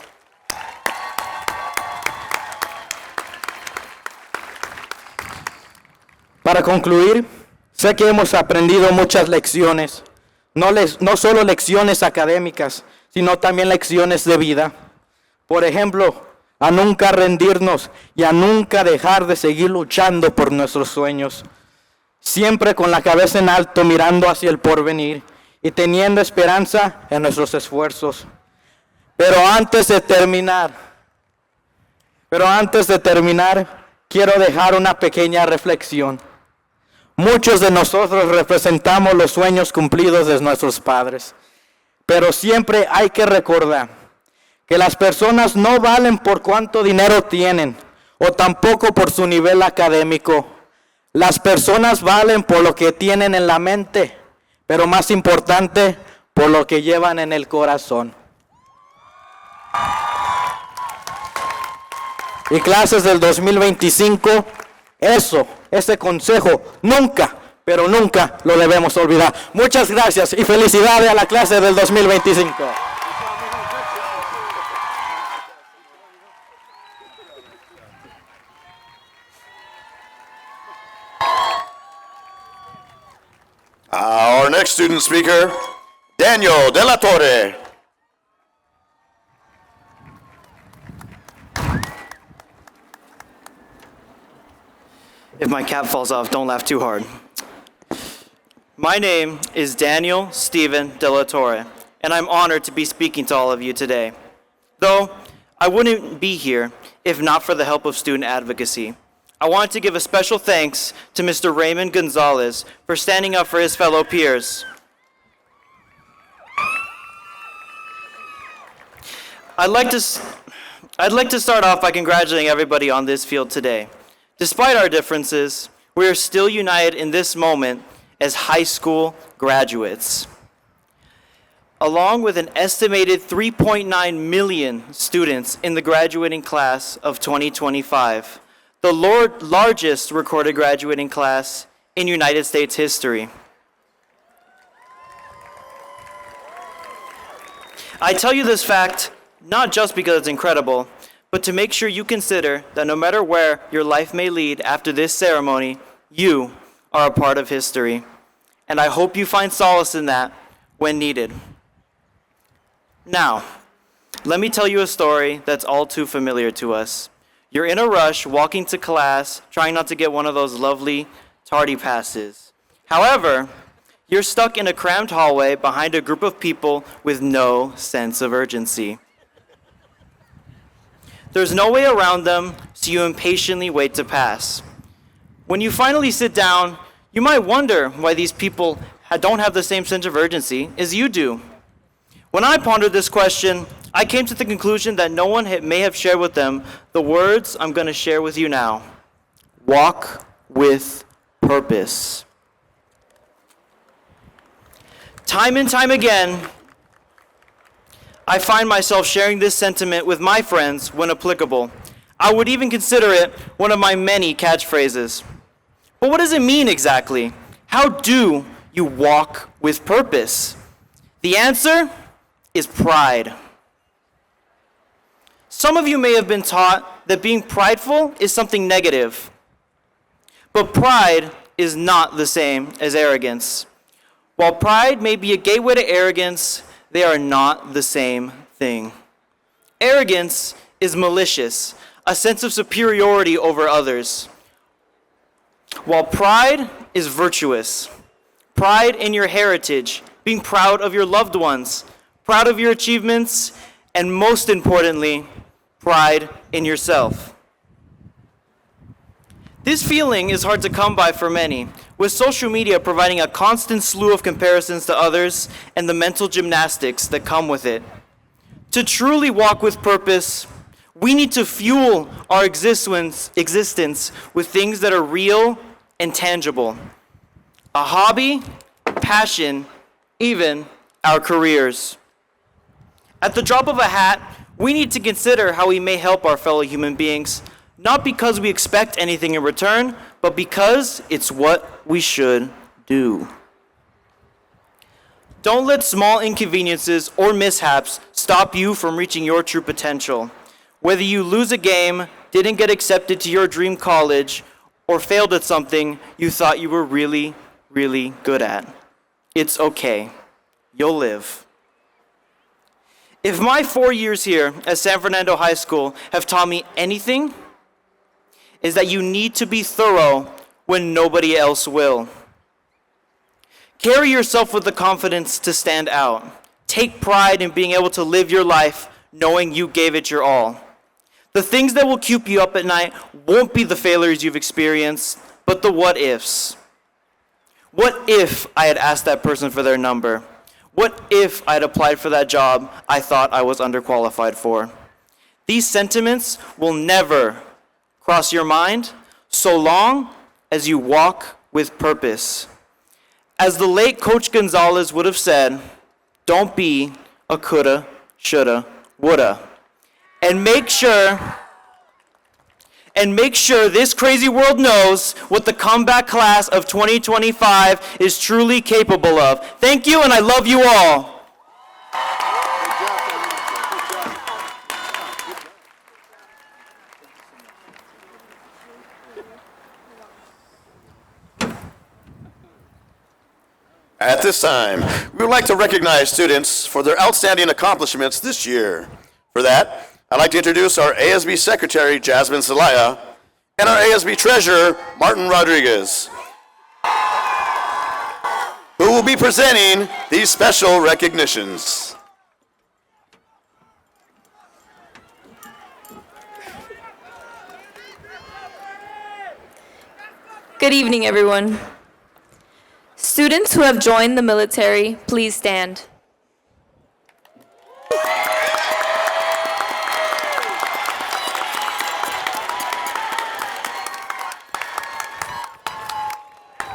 Para concluir, sé que hemos aprendido muchas lecciones, no solo lecciones académicas, sino también lecciones de vida. Por ejemplo, a nunca rendirnos y a nunca dejar de seguir luchando por nuestros sueños. siempre con la cabeza en alto mirando hacia el porvenir y teniendo esperanza en nuestros esfuerzos. Pero antes de terminar, quiero dejar una pequeña reflexión. Muchos de nosotros representamos los sueños cumplidos de nuestros padres, pero siempre hay que recordar que las personas no valen por cuánto dinero tienen o tampoco por su nivel académico. Las personas valen por lo que tienen en la mente, pero más importante, por lo que llevan en el corazón. Y clases del 2025, ese consejo nunca, pero nunca lo debemos olvidar. Muchas gracias y felicidades a la clase del 2025. Our next student speaker, Daniel De La Torre. If my cap falls off, don't laugh too hard. My name is Daniel Stephen De La Torre, and I'm honored to be speaking to all of you today. Though I wouldn't be here if not for the help of student advocacy. I want to give a special thanks to Mr. Raymond Gonzalez for standing up for his fellow peers. I'd like to start off by congratulating everybody on this field today. Despite our differences, we are still united in this moment as high school graduates. Along with an estimated 3.9 million students in the graduating class of 2025, the largest recorded graduating class in United States history. I tell you this fact not just because it's incredible, but to make sure you consider that no matter where your life may lead after this ceremony, you are a part of history. And I hope you find solace in that when needed. Now, let me tell you a story that's all too familiar to us. You're in a rush, walking to class, trying not to get one of those lovely tardy passes. However, you're stuck in a crammed hallway behind a group of people with no sense of urgency. There's no way around them, so you impatiently wait to pass. When you finally sit down, you might wonder why these people don't have the same sense of urgency as you do. When I pondered this question, I came to the conclusion that no one may have shared with them the words I'm going to share with you now. Walk with purpose. Time and time again, I find myself sharing this sentiment with my friends when applicable. I would even consider it one of my many catchphrases. But what does it mean exactly? How do you walk with purpose? The answer is pride. Some of you may have been taught that being prideful is something negative. But pride is not the same as arrogance. While pride may be a gateway to arrogance, they are not the same thing. Arrogance is malicious, a sense of superiority over others. While pride is virtuous, pride in your heritage, being proud of your loved ones, proud of your achievements, and most importantly, pride in yourself. This feeling is hard to come by for many, with social media providing a constant slew of comparisons to others and the mental gymnastics that come with it. To truly walk with purpose, we need to fuel our existence with things that are real and tangible. A hobby, passion, even our careers. At the drop of a hat, we need to consider how we may help our fellow human beings, not because we expect anything in return, but because it's what we should do. Don't let small inconveniences or mishaps stop you from reaching your true potential. Whether you lose a game, didn't get accepted to your dream college, or failed at something you thought you were really, really good at, it's okay. You'll live. If my 4 years here at San Fernando High School have taught me anything, is that you need to be thorough when nobody else will. Carry yourself with the confidence to stand out. Take pride in being able to live your life knowing you gave it your all. The things that will keep you up at night won't be the failures you've experienced, but the what ifs. What if I had asked that person for their number? What if I had applied for that job I thought I was underqualified for? These sentiments will never cross your mind so long as you walk with purpose. As the late Coach Gonzalez would have said, don't be a coulda, shoulda, woulda. And make sure this crazy world knows what the comeback class of 2025 is truly capable of. Thank you, and I love you all. At this time, we would like to recognize students for their outstanding accomplishments this year. For that, I'd like to introduce our ASB Secretary, Jasmine Zelaya, and our ASB Treasurer, Martin Rodriguez, who will be presenting these special recognitions. Good evening, everyone. Students who have joined the military, please stand.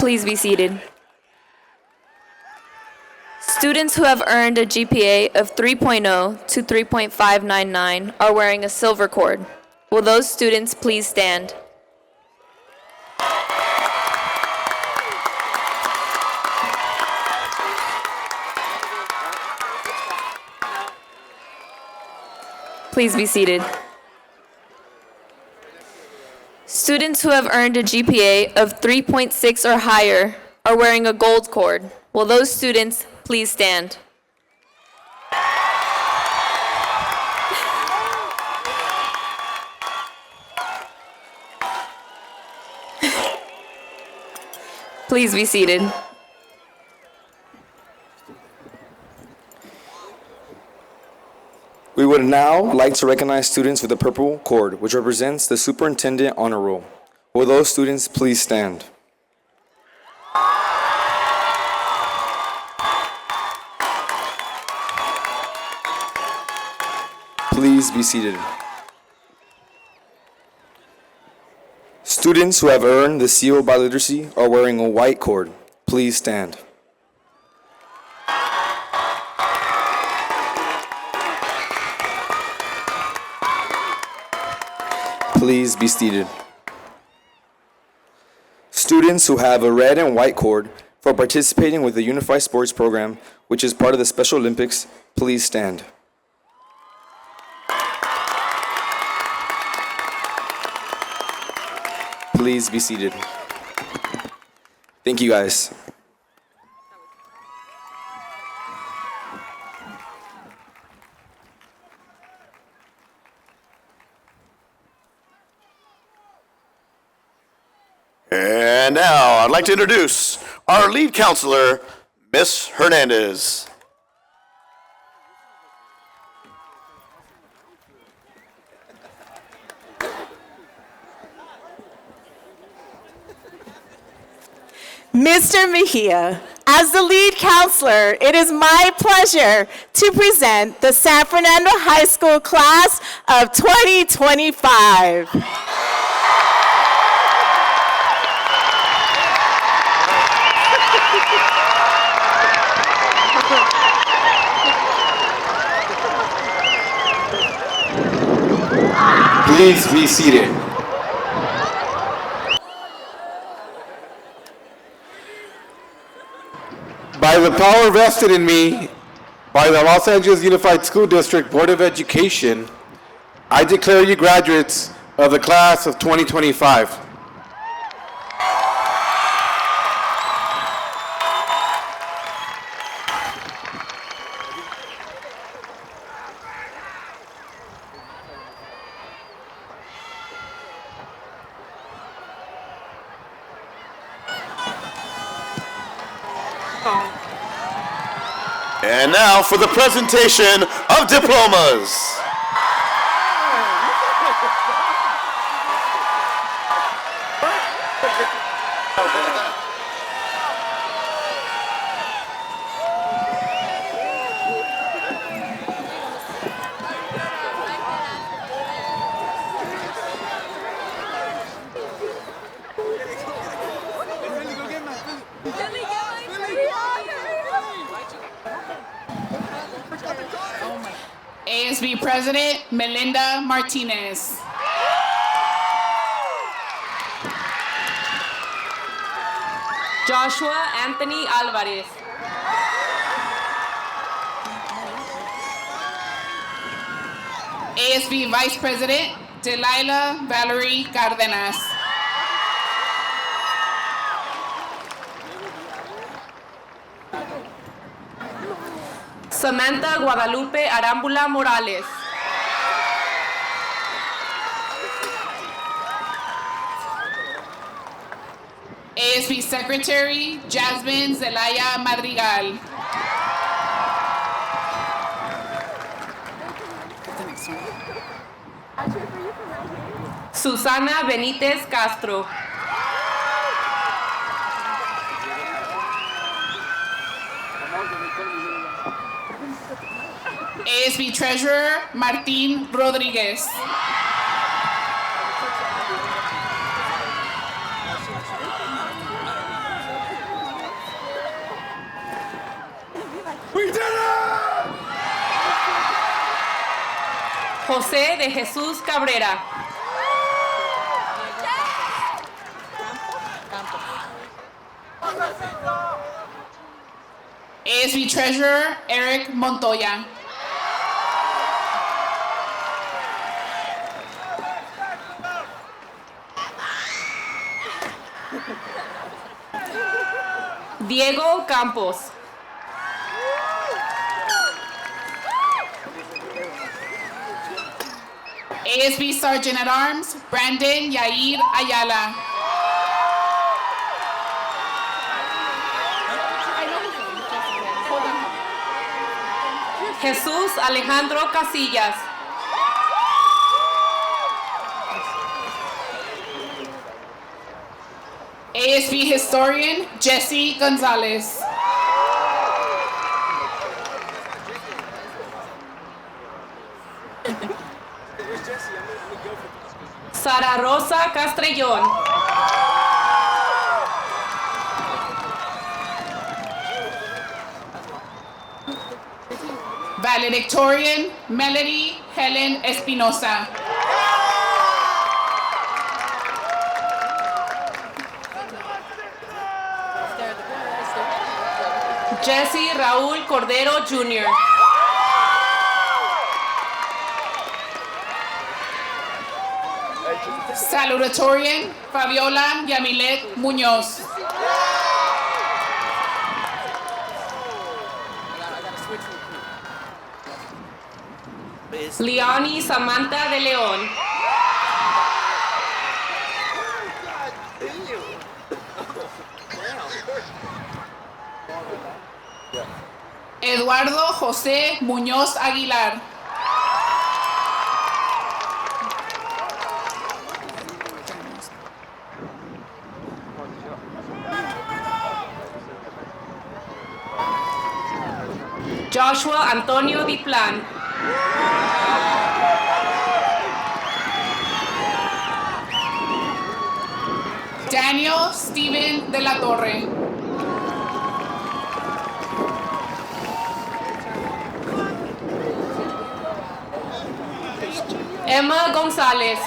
Please be seated. Students who have earned a GPA of 3.0 to 3.599 are wearing a silver cord. Will those students please stand? Please be seated. Students who have earned a GPA of 3.6 or higher are wearing a gold cord. Will those students please stand? Please be seated. We would now like to recognize students with the purple cord, which represents the Superintendent Honor Roll. Will those students please stand? Please be seated. Students who have earned the seal by literacy are wearing a white cord. Please stand. Please be seated. Students who have a red and white cord for participating with the Unified Sports Program, which is part of the Special Olympics, please stand. Please be seated. Thank you, guys. And now, I'd like to introduce our lead counselor, Miss Hernandez. Mr. Mejia, as the lead counselor, it is my pleasure to present the San Fernando High School class of 2025. Please be seated. By the power vested in me by the Los Angeles Unified School District Board of Education, I declare you graduates of the class of 2025. And now for the presentation of diplomas. ASB President Melinda Martinez. Joshua Anthony Alvarez. ASB Vice President Delilah Valerie Cardenas. Samantha Guadalupe Arambula Morales. ASB Secretary Jasmine Zelaya Madrigal. Susana Benítez Castro. ASB Treasurer Martín Rodríguez. We did it! José de Jesús Cabrera. ASB Treasurer Eric Montoya. Diego Campos. ASB Sergeant at Arms Brandon Yair Ayala. Jesús Alejandro Casillas. ASB Historian Jesse Gonzalez. Sara Rosa Castrellón. Valedictorian Melody Helen Espinosa. Jesse Raúl Cordero Jr. Salutatorian Fabiola Yamilet Muñoz. Leonie Samantha de León. Eduardo José Muñoz Aguilar. Joshua Antonio Diplan. Daniel Steven de la Torre. Emma González.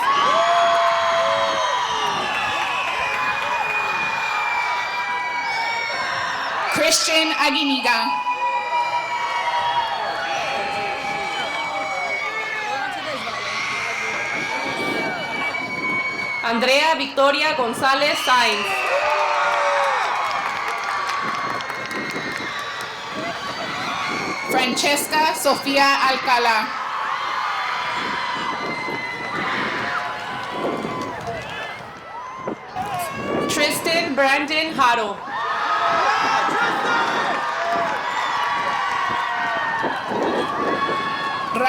Christian Aguiniga. Andrea Victoria González Sainz. Francesca Sofía Alcala. Tristan Brandon Haro.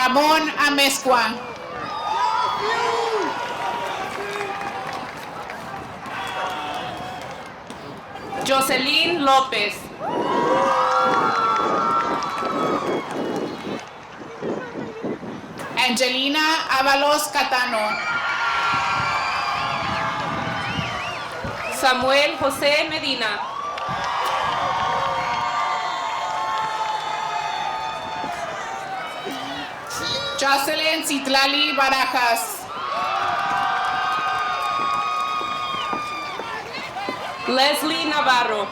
Ramón Amezcua. Jocelyn López. Angelina Ábalos Catano. Samuel José Medina. Jocelyn Citlali Barajas. Leslie Navarro.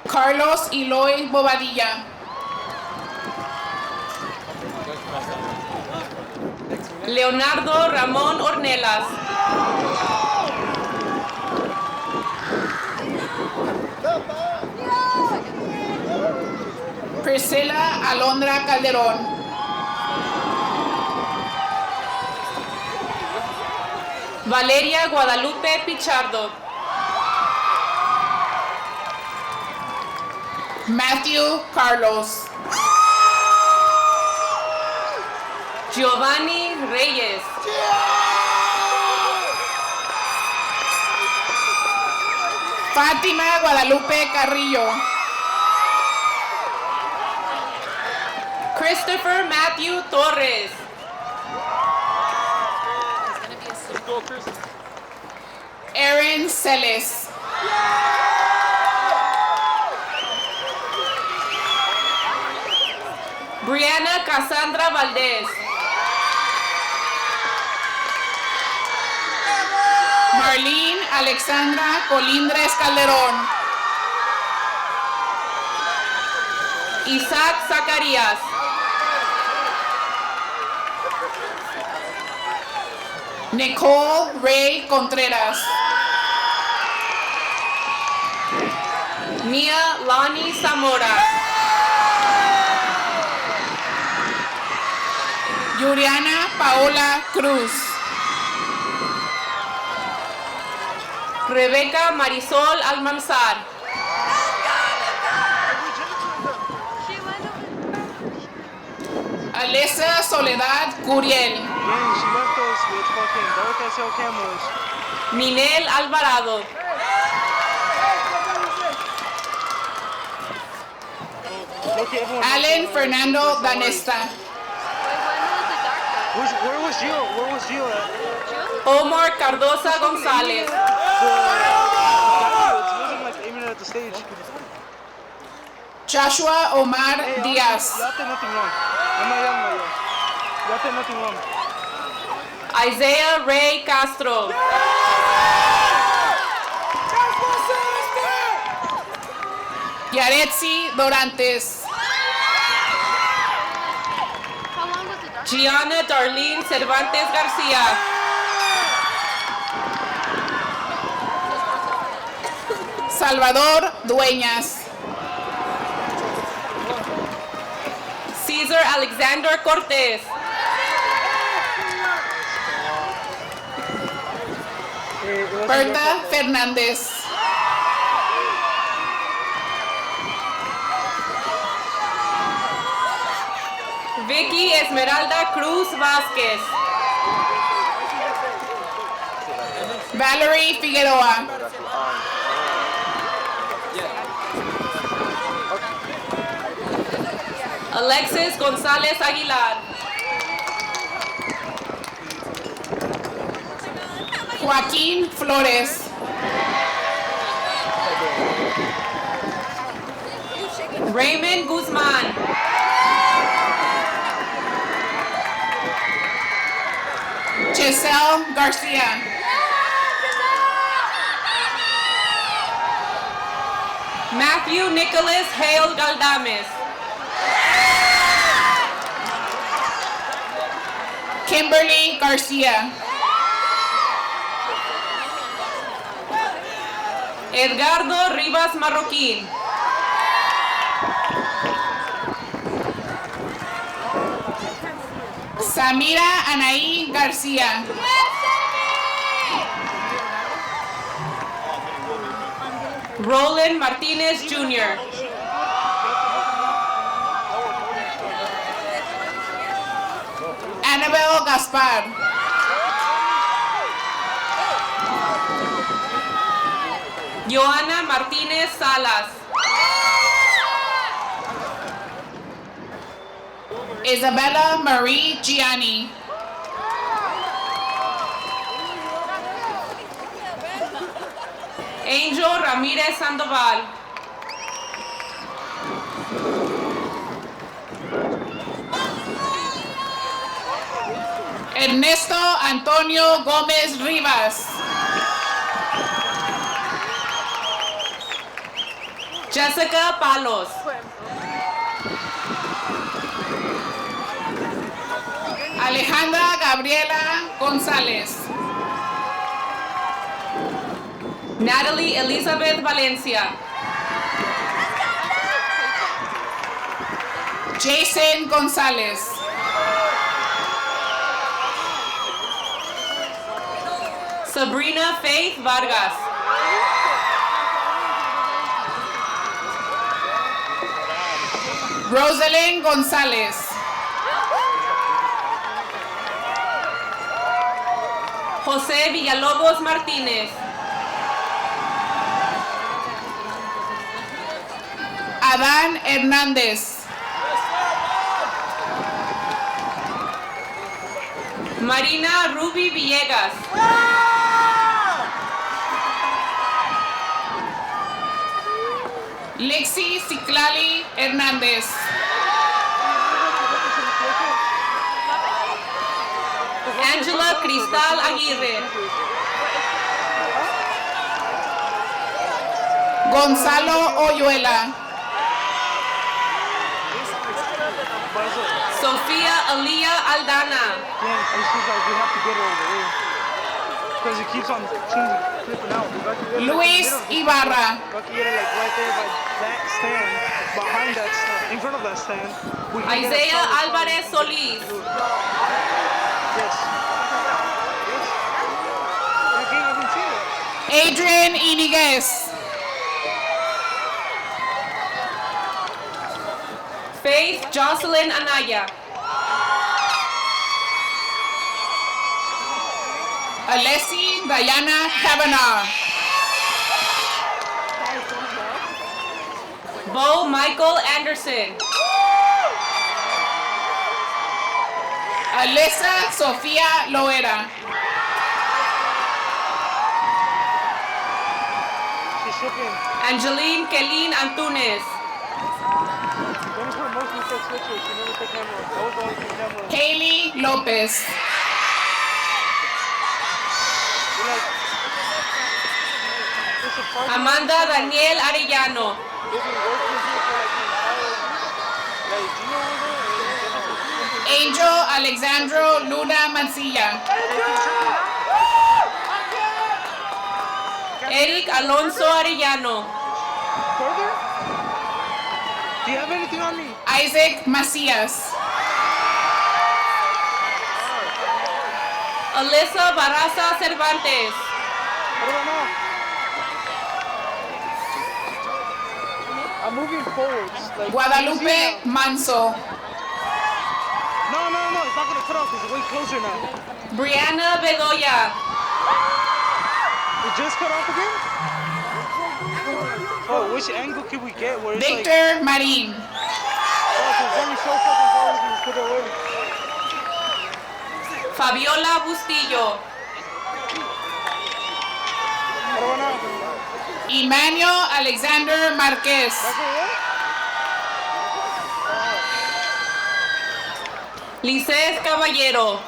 Carlos Eloy Bobadilla. Leonardo Ramón Ornelas. Priscila Alondra Calderón. Valeria Guadalupe Pichardo. Matthew Carlos. Giovanni Reyes. Fátima Guadalupe Carrillo. Christopher Matthew Torres. Aaron Celes. Brianna Cassandra Valdez. Marlene Alexandra Colindres Calderón. Isaac Zacarías. Nicole Ray Contreras. Mia Lani Zamora. Yuriana Paola Cruz. Rebeca Marisol Almanzar. Alessa Soledad Curiel. Minel Alvarado. Allen Fernando Danesta. Where was Gio at? Omar Cardosa González. He wasn't like aiming at the stage. Joshua Omar Diaz. Y'all did nothing wrong. I'm not young, no. Y'all did nothing wrong. Isaiah Ray Castro. Yaretsi Dorantes. Gianna Darlene Cervantes Garcia. Salvador Dueñas. Cesar Alexander Cortez. Berta Fernández. Vicky Esmeralda Cruz Vázquez. Valerie Figueroa. Alexis González Aguilar. Joaquín Flores. Raymond Guzmán. Giselle Garcia. Matthew Nicholas Hale Galdames. Kimberly Garcia. Edgardo Rivas Marroquín. Samira Anaí García. Roland Martinez Jr. Annabel Gaspar. Joana Martinez Salas. Isabella Marie Gianni. Angel Ramirez Sandoval. Ernesto Antonio Gómez Rivas. Jessica Palos. Alejandra Gabriela González. Natalie Elizabeth Valencia. Jason González. Sabrina Faith Vargas. Rosalind González. José Villalobos Martínez. Adán Hernández. Marina Ruby Villegas. Lexi Ciclali Hernández. Angela Cristal Aguirre. Gonzalo Oyuela. Sofía Aliyah Aldana. Because it keeps on flipping out. Luis Ibarra. Behind that stand, in front of that stand. Isaiah Alvarez Solis. Yes. I can't even see it. Adrian Iniguez. Faith Jocelyn Anaya. Alessi Diana Kavanaugh. Bo Michael Anderson. Alessa Sofía Loera. She's shipping. Angeline Kelin Antunes. When it's her motion set switches, she never took camera. That was the only camera. Haley Lopez. Amanda Daniel Arellano. Angel Alexandro Luna Mancilla. Eric Alonso Arellano. Further? Do you have anything on me? Isaac Macias. Alyssa Barraza Cervantes. What about now? I'm moving forwards. Like, Guadalupe Manso. No, it's not gonna cut off because it's way closer now. Brianna Bedoya. It just cut off again? Oh, which angle can we get where it's Victor Marin. Oh, so it's only so fucking far we can just put it away. Fabiola Bustillo. What about now? Emmanuel Alexander Marquez. Lices Caballero.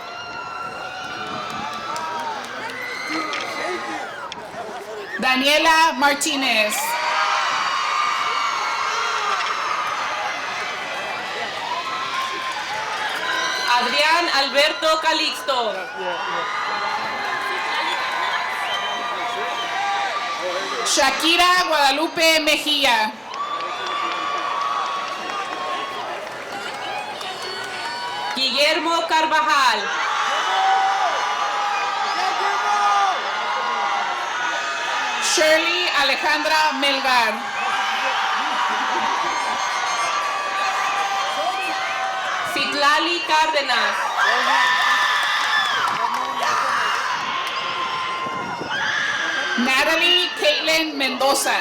Daniela Martinez. Adrián Alberto Calixto. Shakira Guadalupe Mejía. Guillermo Carvajal. Shirley Alejandra Melgar. Citlali Cárdenas. Natalie Caitlin Mendoza.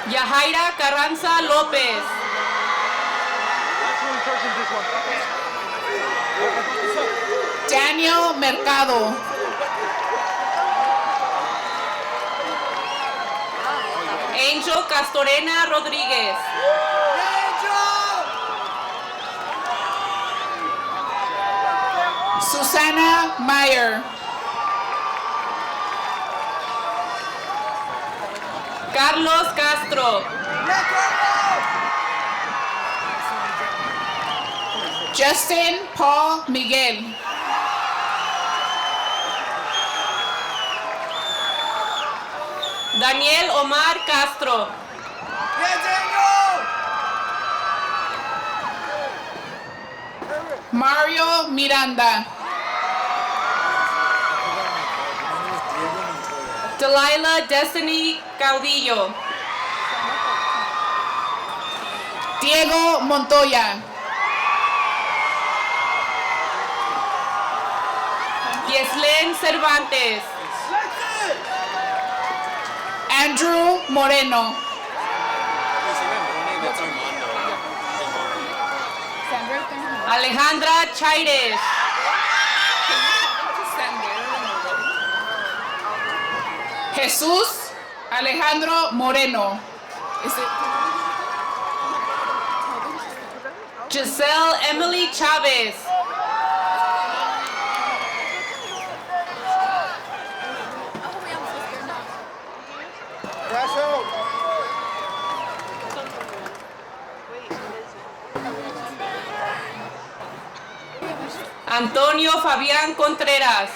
Yahaira Carranza López. Daniel Mercado. Angel Castorena Rodríguez. Susana Meyer. Carlos Castro. Justin Paul Miguel. Daniel Omar Castro. Mario Miranda. Delilah Destiny Caudillo. Diego Montoya. Yeslen Cervantes. Andrew Moreno. Alejandra Chaires. Jesús Alejandro Moreno. Giselle Emily Chavez. Antonio Fabián Contreras.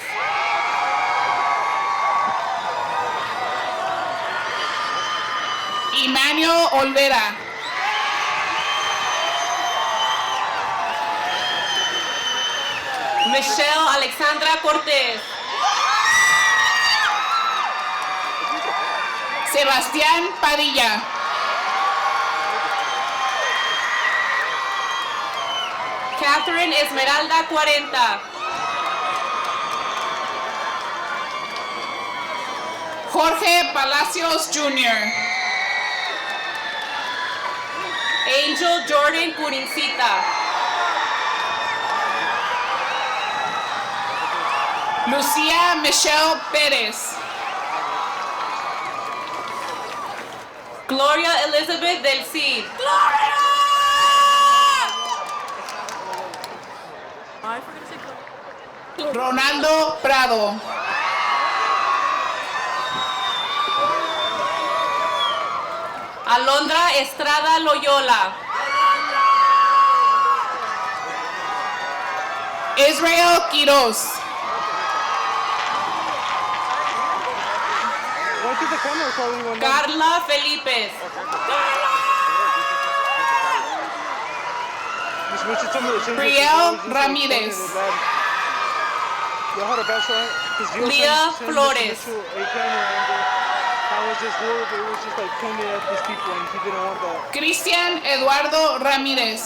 Emmanuel Olvera. Michelle Alexandra Cortés. Sebastián Padilla. Catherine Esmeralda 40. Jorge Palacios Jr. Angel Jordan Curincita. Lucía Michelle Pérez. Gloria Elizabeth del Cid. Ronaldo Prado. Alondra Estrada Loyola. Israel Quiroz. Carla Felipes. Brielle Ramírez. Leah Flores. Cristian Eduardo Ramírez.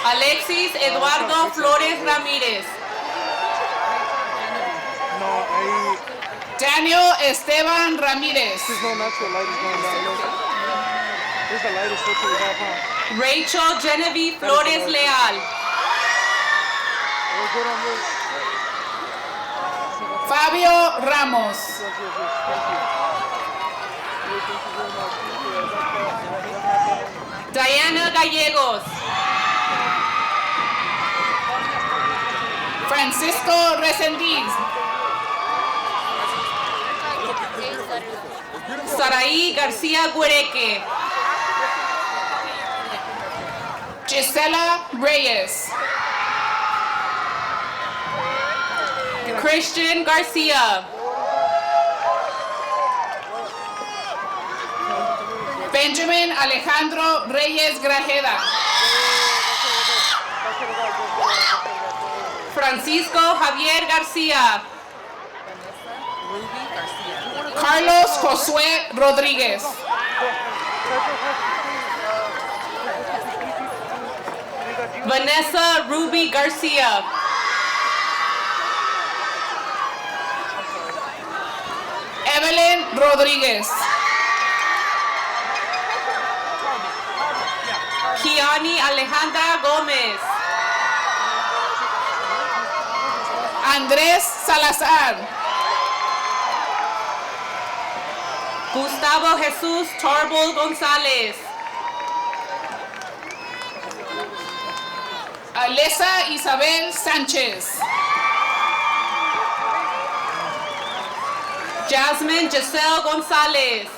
Alexis Eduardo Flores Ramírez. Daniel Esteban Ramírez. Rachel Genevieve Flores Leal. Fabio Ramos. Diana Gallegos. Francisco Resendiz. Saraí García Guereque. Gisela Reyes. Christian Garcia. Benjamin Alejandro Reyes Grajeda. Francisco Javier García. Carlos Josué Rodríguez. Vanessa Ruby Garcia. Evelyn Rodriguez. Kiani Alejandra Gomez. Andrés Salazar. Gustavo Jesus Tarbol Gonzalez. Alesa Isabel Sánchez. Jasmine Giselle Gonzalez.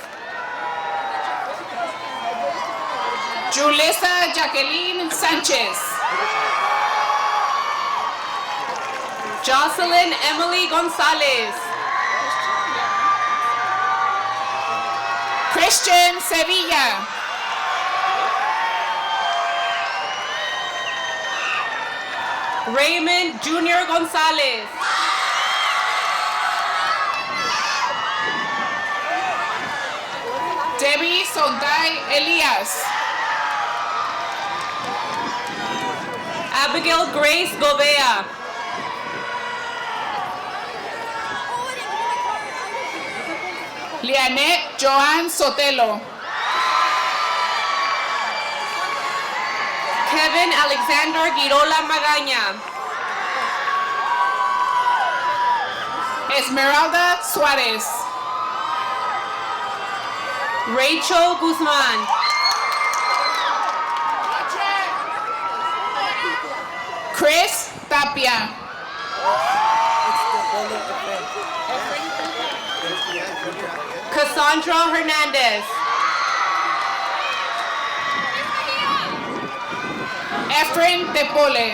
Julissa Jacqueline Sánchez. Jocelyn Emily Gonzalez. Christian Sevilla. Raymond Jr. Gonzalez. Debbie Sonday Elias. Abigail Grace Govea. Lianet Joan Sotelo. Kevin Alexander Girola Magaña. Esmeralda Suárez. Rachel Guzman. Chris Tapia. Cassandra Hernandez. Efren Tepole.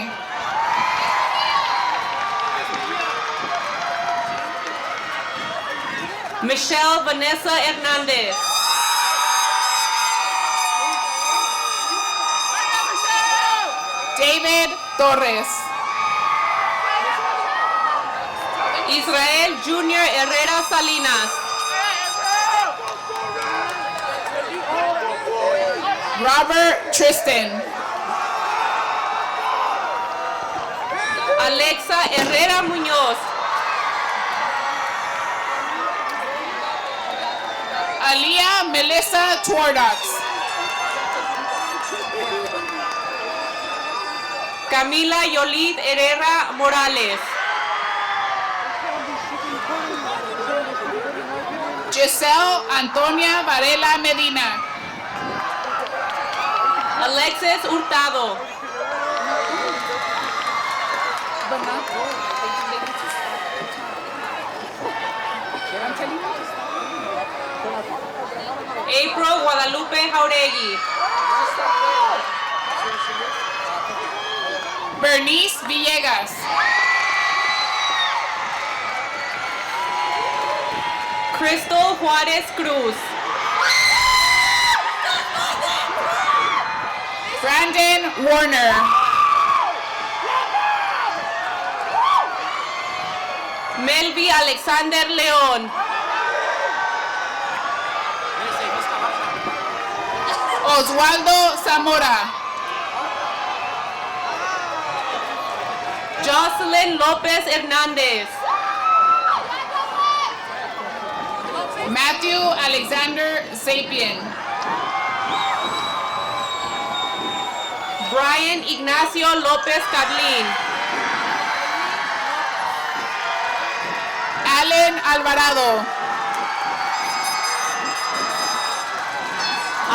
Michelle Vanessa Hernandez. David Torres. Israel Junior Herrera Salinas. Robert Tristan. Alexa Herrera Muñoz. Alia Melissa Twardox. Camila Yolid Herrera Morales. Giselle Antonia Varela Medina. Alexis Hurtado. April Guadalupe Jauregui. Bernice Villegas. Crystal Juárez Cruz. Brandon Warner. Melvi Alexander León. Oswaldo Zamora. Jocelyn López Hernández. Matthew Alexander Sapien. Brian Ignacio López Carlin. Allen Alvarado.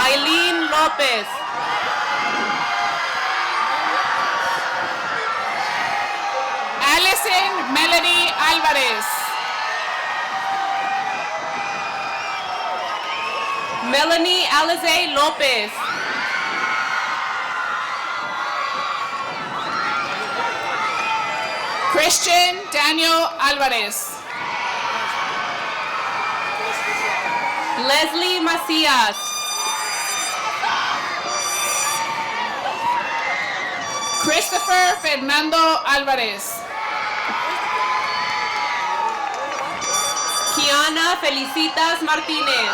Aileen López. Allison Melody Alvarez. Melanie Alize López. Christian Daniel Alvarez. Leslie Macías. Christopher Fernando Alvarez. Kiana Felicitas Martínez.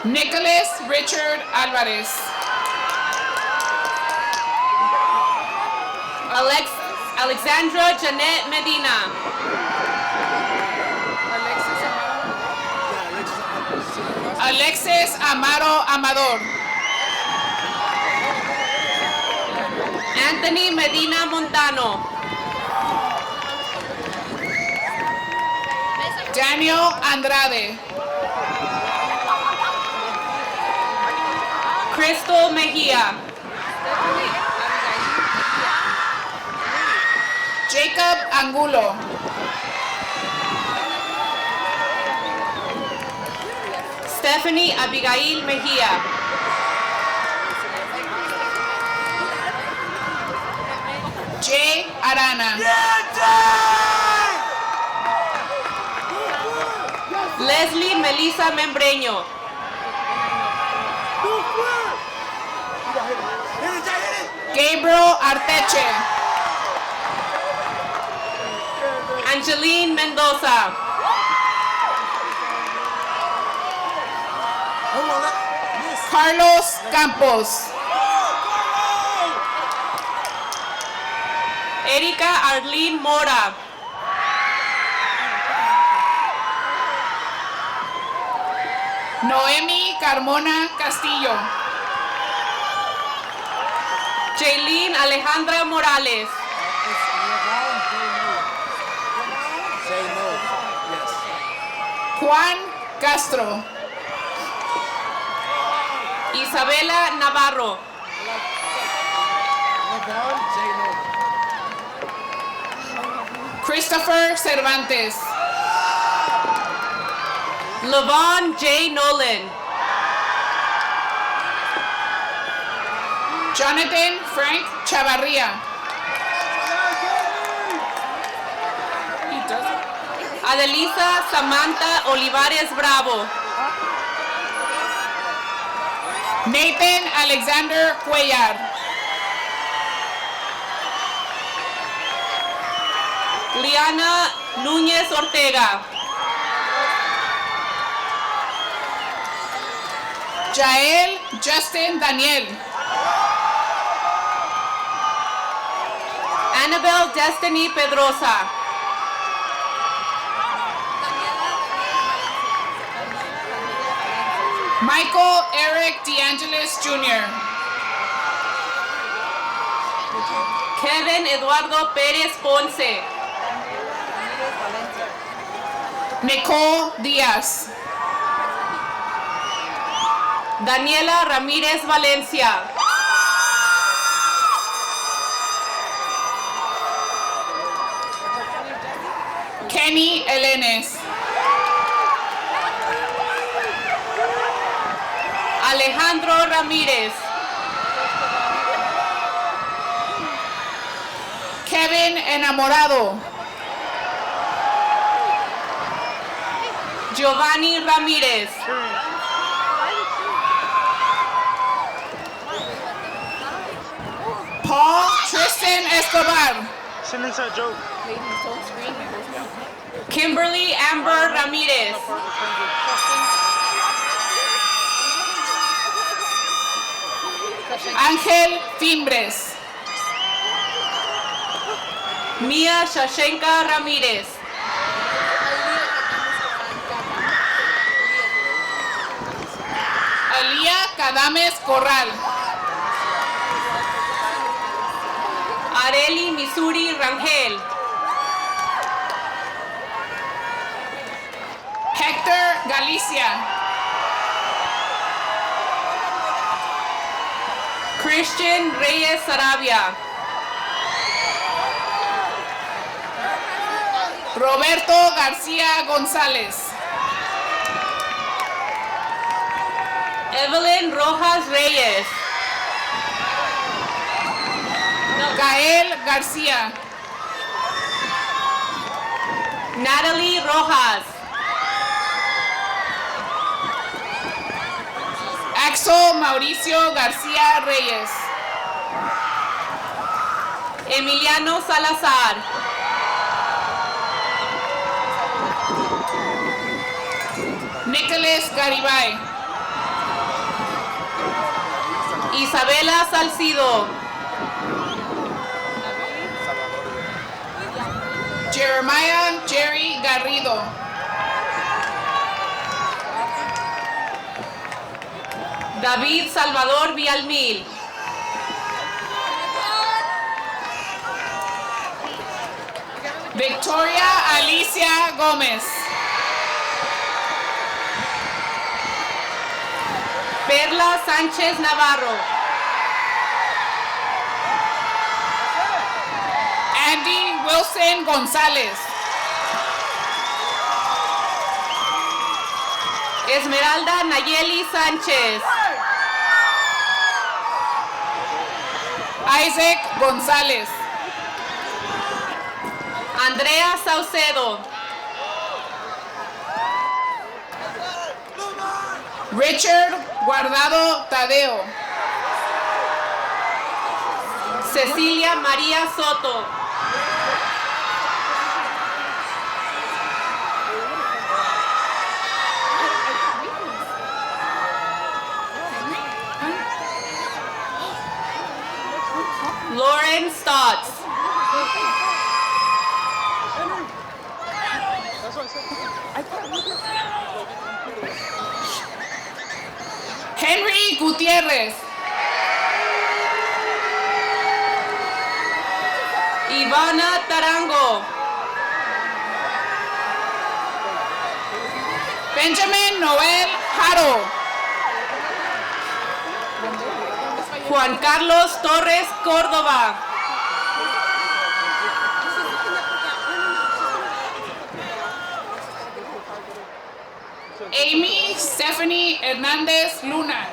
Nicholas Richard Alvarez. Alexandra Janet Medina. Alexis Amaro Amador. Anthony Medina Montano. Daniel Andrade. Crystal Mejia. Jacob Angulo. Stephanie Abigail Mejia. Jay Arana. Leslie Melissa Membreño. Gabriel Arteche. Angeline Mendoza. Carlos Campos. Erika Arlene Mora. Noemi Carmona Castillo. Jaylene Alejandra Morales. Juan Castro. Isabela Navarro. Christopher Cervantes. Lavon J. Nolan. Jonathan Frank Chavarria. Adelisa Samantha Olivares Bravo. Nathan Alexander Cuellar. Liana Núñez Ortega. Jael Justin Daniel. Annabelle Destiny Pedrosa. Michael Eric DeAngelis Jr. Kevin Eduardo Pérez Ponce. Nicole Diaz. Daniela Ramírez Valencia. Kenny Elenes. Alejandro Ramírez. Kevin Enamorado. Giovanni Ramírez. Paul Tristan Escobar. It's an inside joke. Kimberly Amber Ramírez. Ángel Fimbres. Mia Shashenka Ramírez. Alía Cadames Corral. Areli Missouri Rangel. Hector Galicia. Christian Reyes Sarabia. Roberto García González. Evelyn Rojas Reyes. Gael García. Natalie Rojas. Axel Mauricio García Reyes. Emiliano Salazar. Nicholas Garibay. Isabela Salcido. Jeremiah Jerry Garrido. David Salvador Villalmil. Victoria Alicia Gómez. Perla Sánchez Navarro. Andy Wilson González. Esmeralda Nayeli Sánchez. Isaac González. Andrea Saucedo. Richard Guardado Tadeo. Cecilia María Soto. Lauren Stotts. Henry Gutiérrez. Ivana Tarango. Benjamin Noel Jaro. Juan Carlos Torres Córdoba. Amy Stephanie Hernández Luna.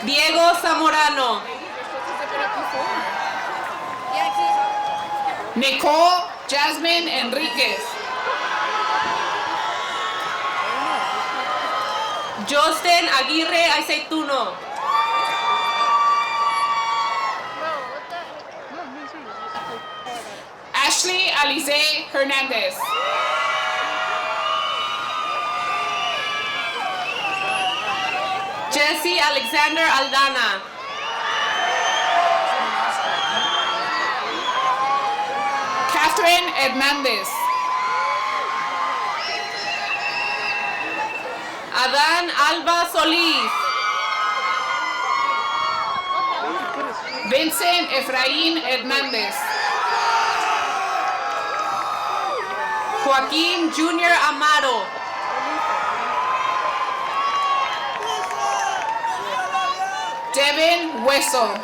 Diego Zamorano. Nicole Jasmine Enríquez. Justin Aguirre Aceituno. Ashley Alize Hernández. Jesse Alexander Aldana. Catherine Hernández. Adán Alba Solís. Vincent Efraín Hernández. Joaquín Junior Amaro. Devin Hueso.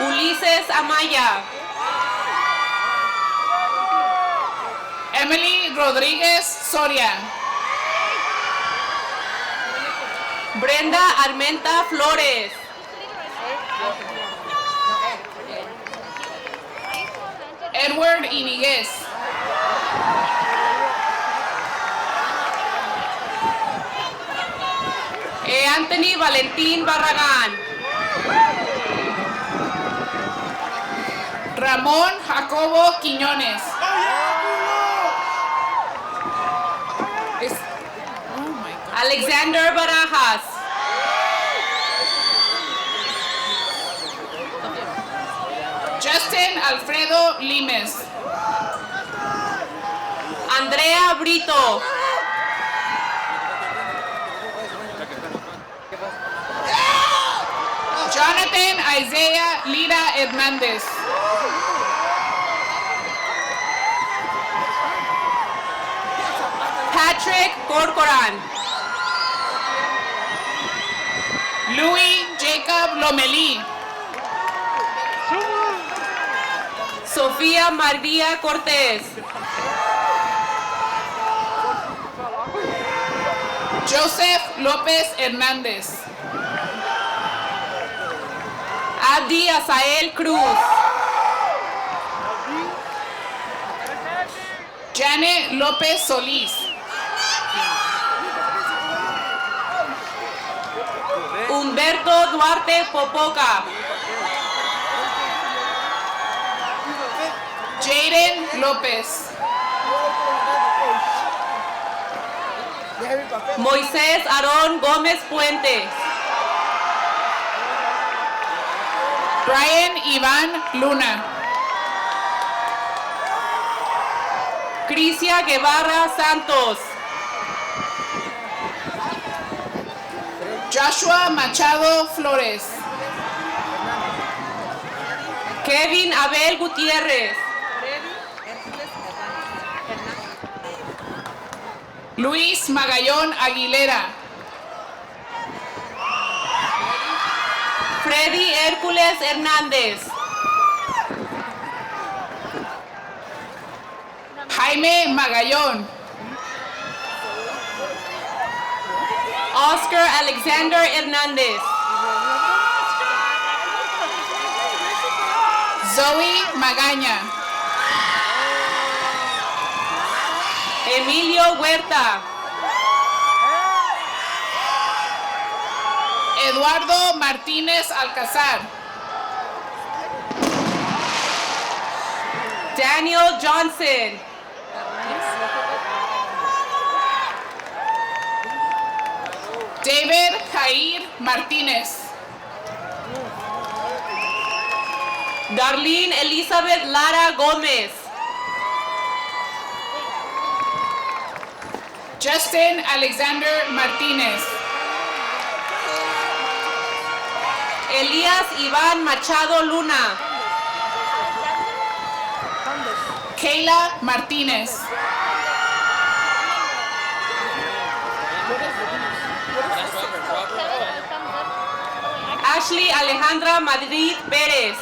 Ulises Amaya. Emily Rodríguez Soria. Brenda Armenta Flores. Edward Iniguez. Anthony Valentín Barragán. Ramón Jacobo Quiñones. Alexander Barajas. Justin Alfredo Limes. Andrea Brito. Jonathan Isaiah Lira Hernández. Patrick Corcoran. Louis Jacob Lomelí. Sofía María Cortés. Joseph López Hernández. Abdi Asael Cruz. Janet López Solís. Humberto Duarte Popoca. Jaden López. Moisés Aarón Gómez Puentes. Brian Iván Luna. Crisia Guevara Santos. Joshua Machado Flores. Kevin Abel Gutiérrez. Luis Magallón Aguilera. Freddy Hércules Hernández. Jaime Magallón. Oscar Alexander Hernández. Zoe Magaña. Emilio Huerta. Eduardo Martínez Alcázar. Daniel Johnson. David Jair Martínez. Darlene Elizabeth Lara Gómez. Justin Alexander Martínez. Elías Iván Machado Luna. Kayla Martínez. Ashley Alejandra Madrid Pérez.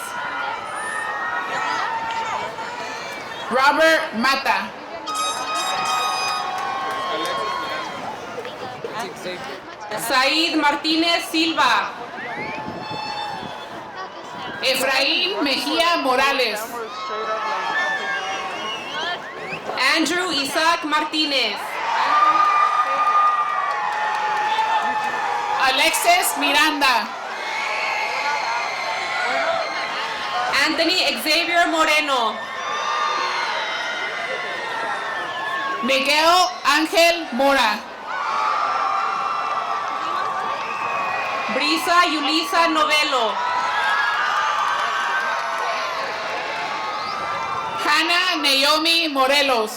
Robert Mata. Said Martínez Silva. Efraín Mejía Morales. Andrew Isaac Martínez. Alexis Miranda. Anthony Xavier Moreno. Miguel Ángel Mora. Brisa Yulisa Novelo. Hannah Naomi Morelos.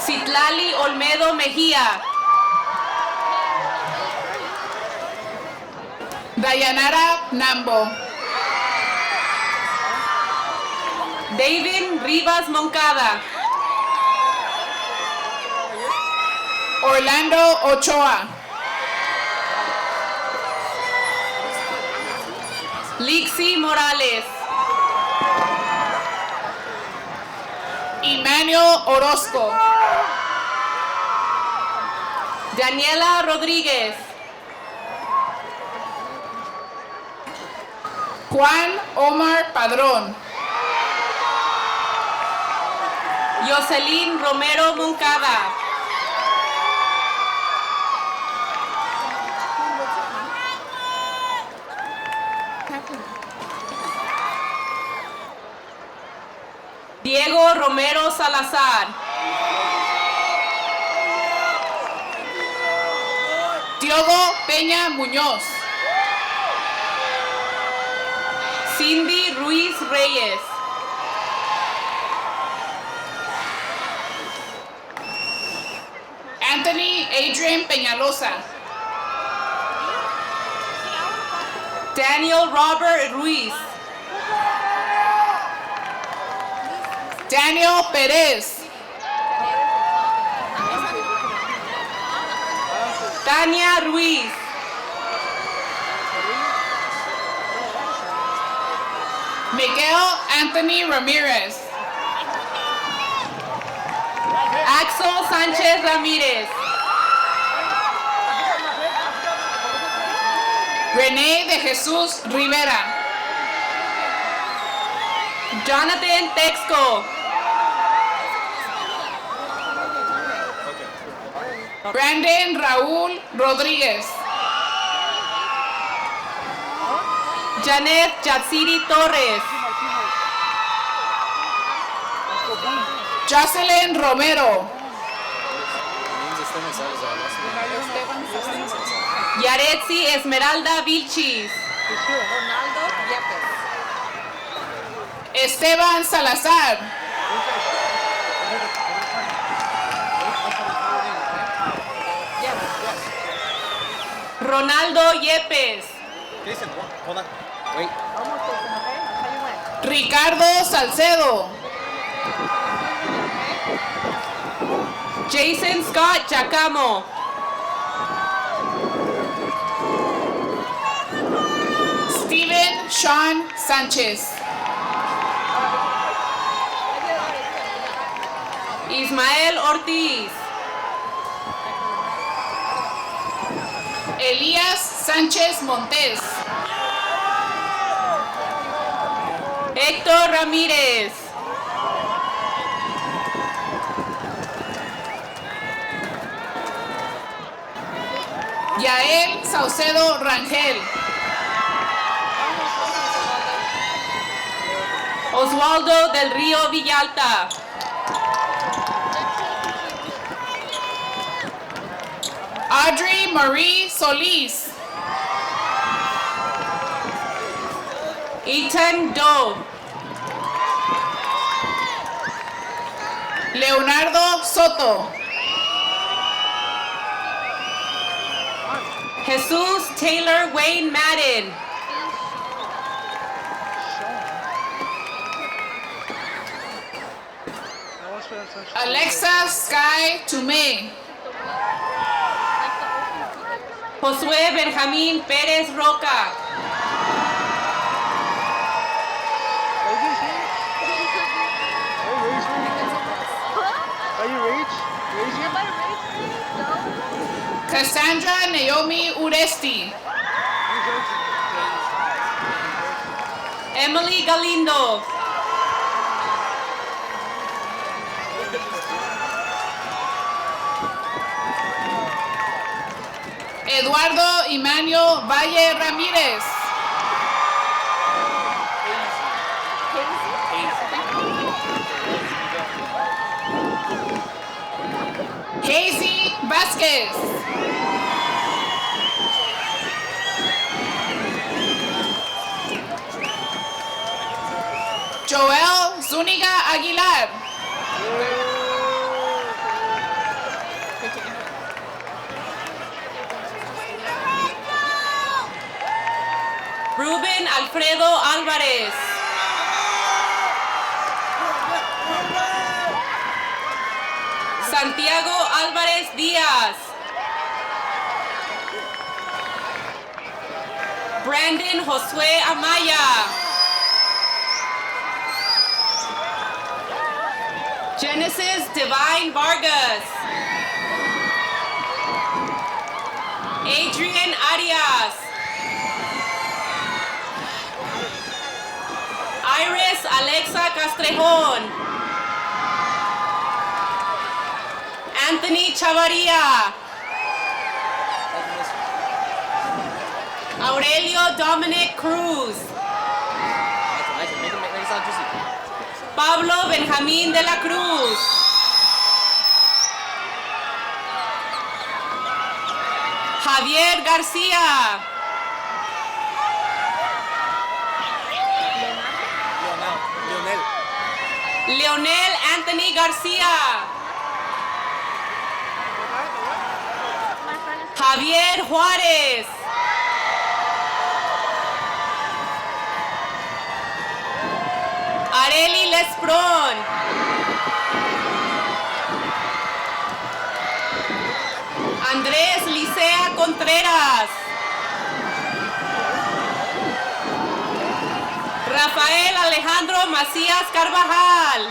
Citlali Olmedo Mejía. Dayanara Nambo. David Rivas Moncada. Orlando Ochoa. Lixi Morales. Emmanuel Orozco. Daniela Rodríguez. Juan Omar Padrón. Jocelyn Romero Moncada. Diego Romero Salazar. Diogo Peña Muñoz. Cindy Ruiz Reyes. Anthony Adrian Peñalosa. Daniel Robert Ruiz. Daniel Pérez. Tania Ruiz. Miguel Anthony Ramirez. Axel Sánchez Ramírez. René de Jesús Rivera. Jonathan Texco. Brandon Raúl Rodríguez. Janet Yatsiri Torres. Jocelyn Romero. Yaretsi Esmeralda Vilchis. Esteban Salazar. Ronaldo Yepes. Hold on. Wait. Ricardo Salcedo. Jason Scott Giacomo. Steven Sean Sanchez. Ismael Ortiz. Elías Sánchez Montes. Héctor Ramírez. Yael Saucedo Rangel. Oswaldo del Río Villalta. Audrey Marie Solís. Ethan Doe. Leonardo Soto. Jesus Taylor Wayne Madden. Alexa Sky Tumé. Josué Benjamín Pérez Roca. Cassandra Naomi Uresti. Emily Galindo. Eduardo Imanio Valle Ramírez. Hazy Vázquez. Joel Zúñiga Aguilar. Ruben Alfredo Álvarez. Santiago Álvarez Díaz. Brandon Josué Amaya. Genesis Divine Vargas. Adrian Arias. Iris Alexa Castrejón. Anthony Chavarria. Aurelio Dominic Cruz. Pablo Benjamín de la Cruz. Javier García. Leonel Anthony García. Javier Juárez. Areli Lesprón. Andrés Licea Contreras. Rafael Alejandro Macías Carvajal.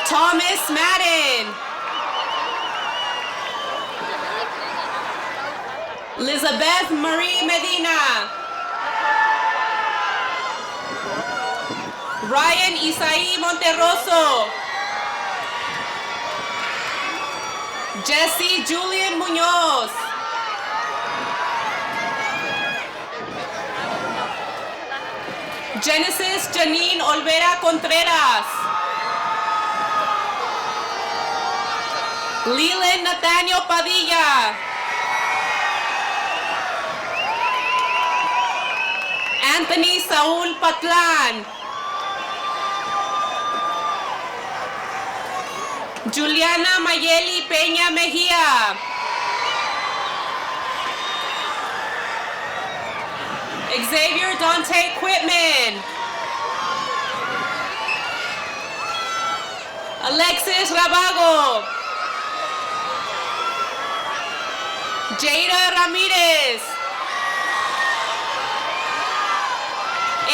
Thomas Madden. Elizabeth Marie Medina. Ryan Isaí Monterroso. Jesse Julian Muñoz. Genesis Janine Olvera Contreras. Leland Nathaniel Padilla. Anthony Saul Patlan. Juliana Mayeli Peña Mejia. Xavier Dante Quitman. Alexis Rabago. Jada Ramirez.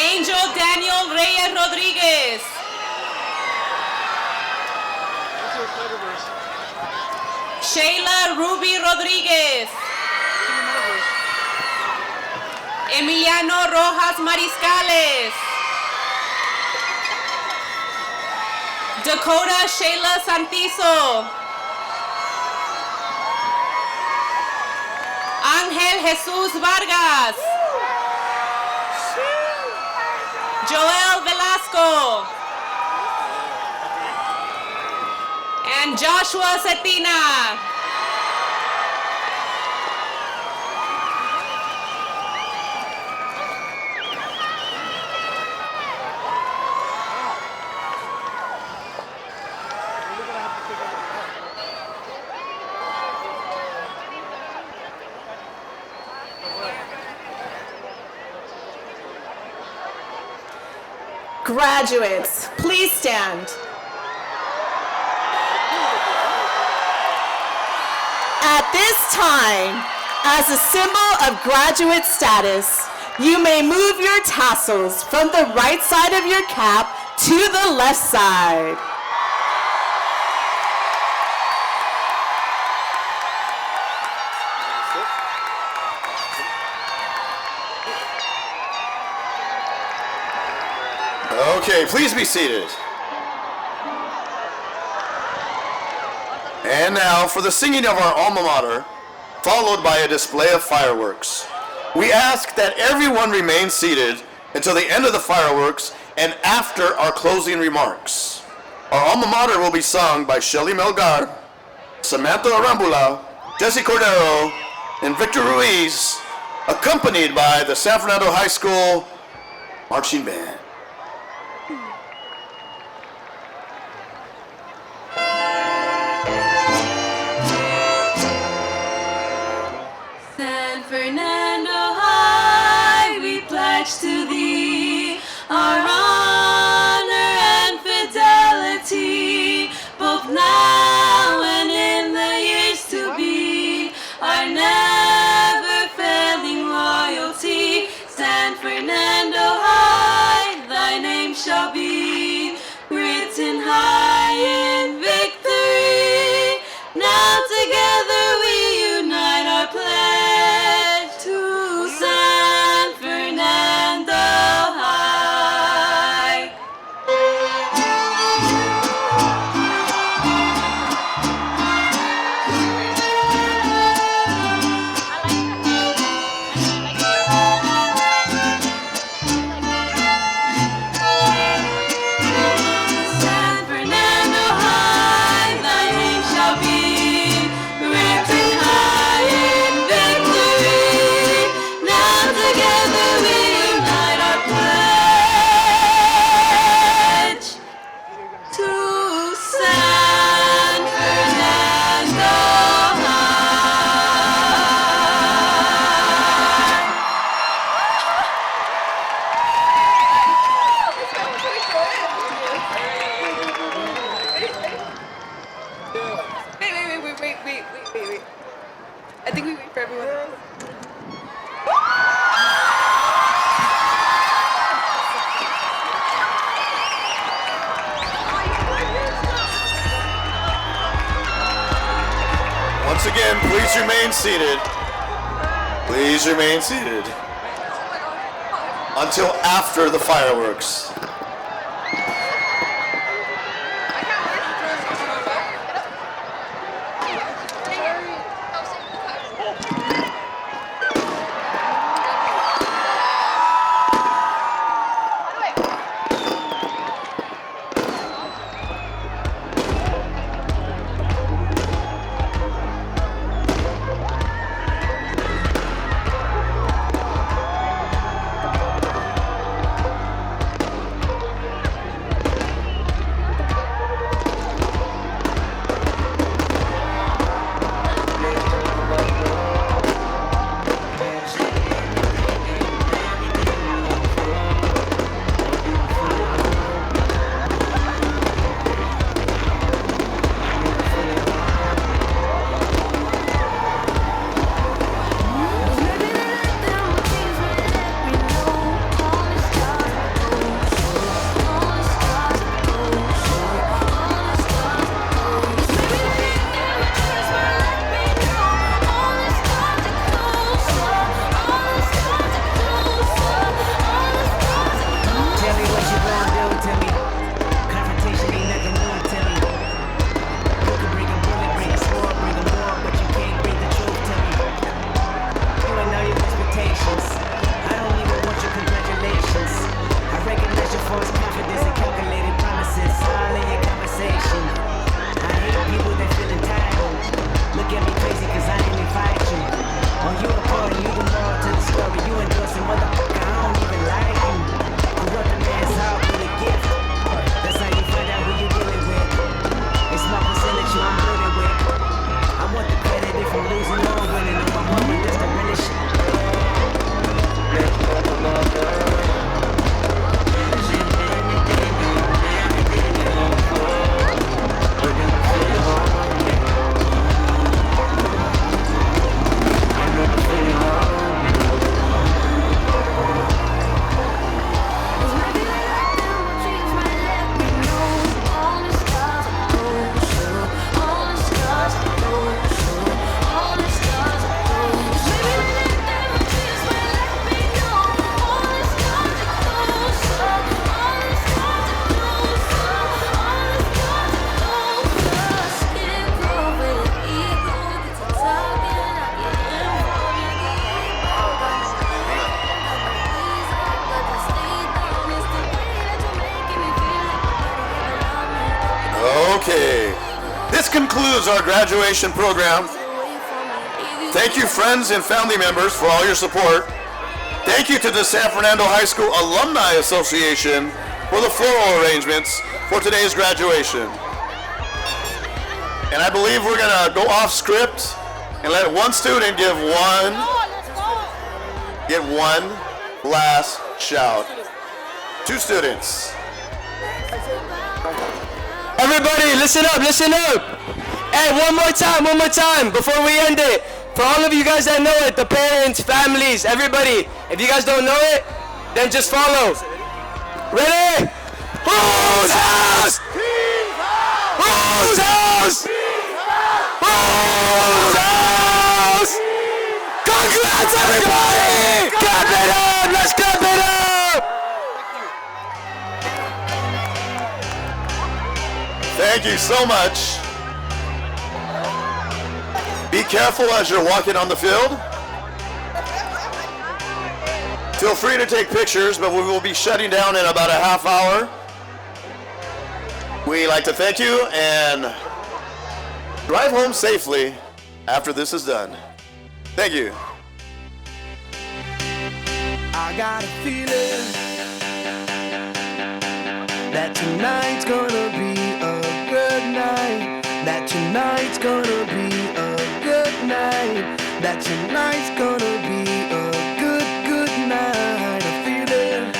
Angel Daniel Reyes Rodriguez. Shayla Ruby Rodriguez. Emiliano Rojas Mariscales. Dakota Shayla Santizo. Ángel Jesús Vargas. Joel Velasco. And Joshua Cetina. Graduates, please stand. At this time, as a symbol of graduate status, you may move your tassels from the right side of your cap to the left side. Okay, please be seated. And now for the singing of our alma mater, followed by a display of fireworks. We ask that everyone remain seated until the end of the fireworks and after our closing remarks. Our alma mater will be sung by Shelly Melgar, Samantha Arambula, Jesse Cordero, and Victor Ruiz, accompanied by the San Fernando High School Marching Band. San Fernando High, we pledge to thee our honor and fidelity, both now and in the years to be, our never failing loyalty. San Fernando High, thy name shall be written high in victory. Now together we unite our pledge to San Fernando High. San Fernando High, thy name shall be written high in victory. Now together we unite our pledge to San Fernando Wait. I think we wait for everyone else. Once again, please remain seated. Please remain seated until after the fireworks. Okay, this concludes our graduation program. Thank you, friends and family members, for all your support. Thank you to the San Fernando High School Alumni Association for the floral arrangements for today's graduation. And I believe we're gonna go off script and let one student give one last shout. Two students. Everybody, listen up, listen up. Hey, one more time, before we end it. For all of you guys that know it, the parents, families, everybody, if you guys don't know it, then just follow. Ready? Whose house? Whose house? Whose house? Congrats, everybody! Clap it up! Let's clap it up! Thank you so much. Be careful as you're walking on the field. Feel free to take pictures, but we will be shutting down in about a half hour. We like to thank you and drive home safely after this is done. Thank you. I got a feeling that tonight's gonna be a good night. That tonight's gonna be a good night. That tonight's gonna be a good night. A feeling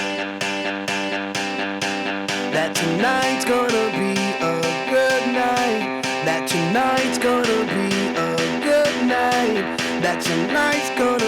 that tonight's gonna be a good night. That tonight's gonna be a good night. That tonight's gonna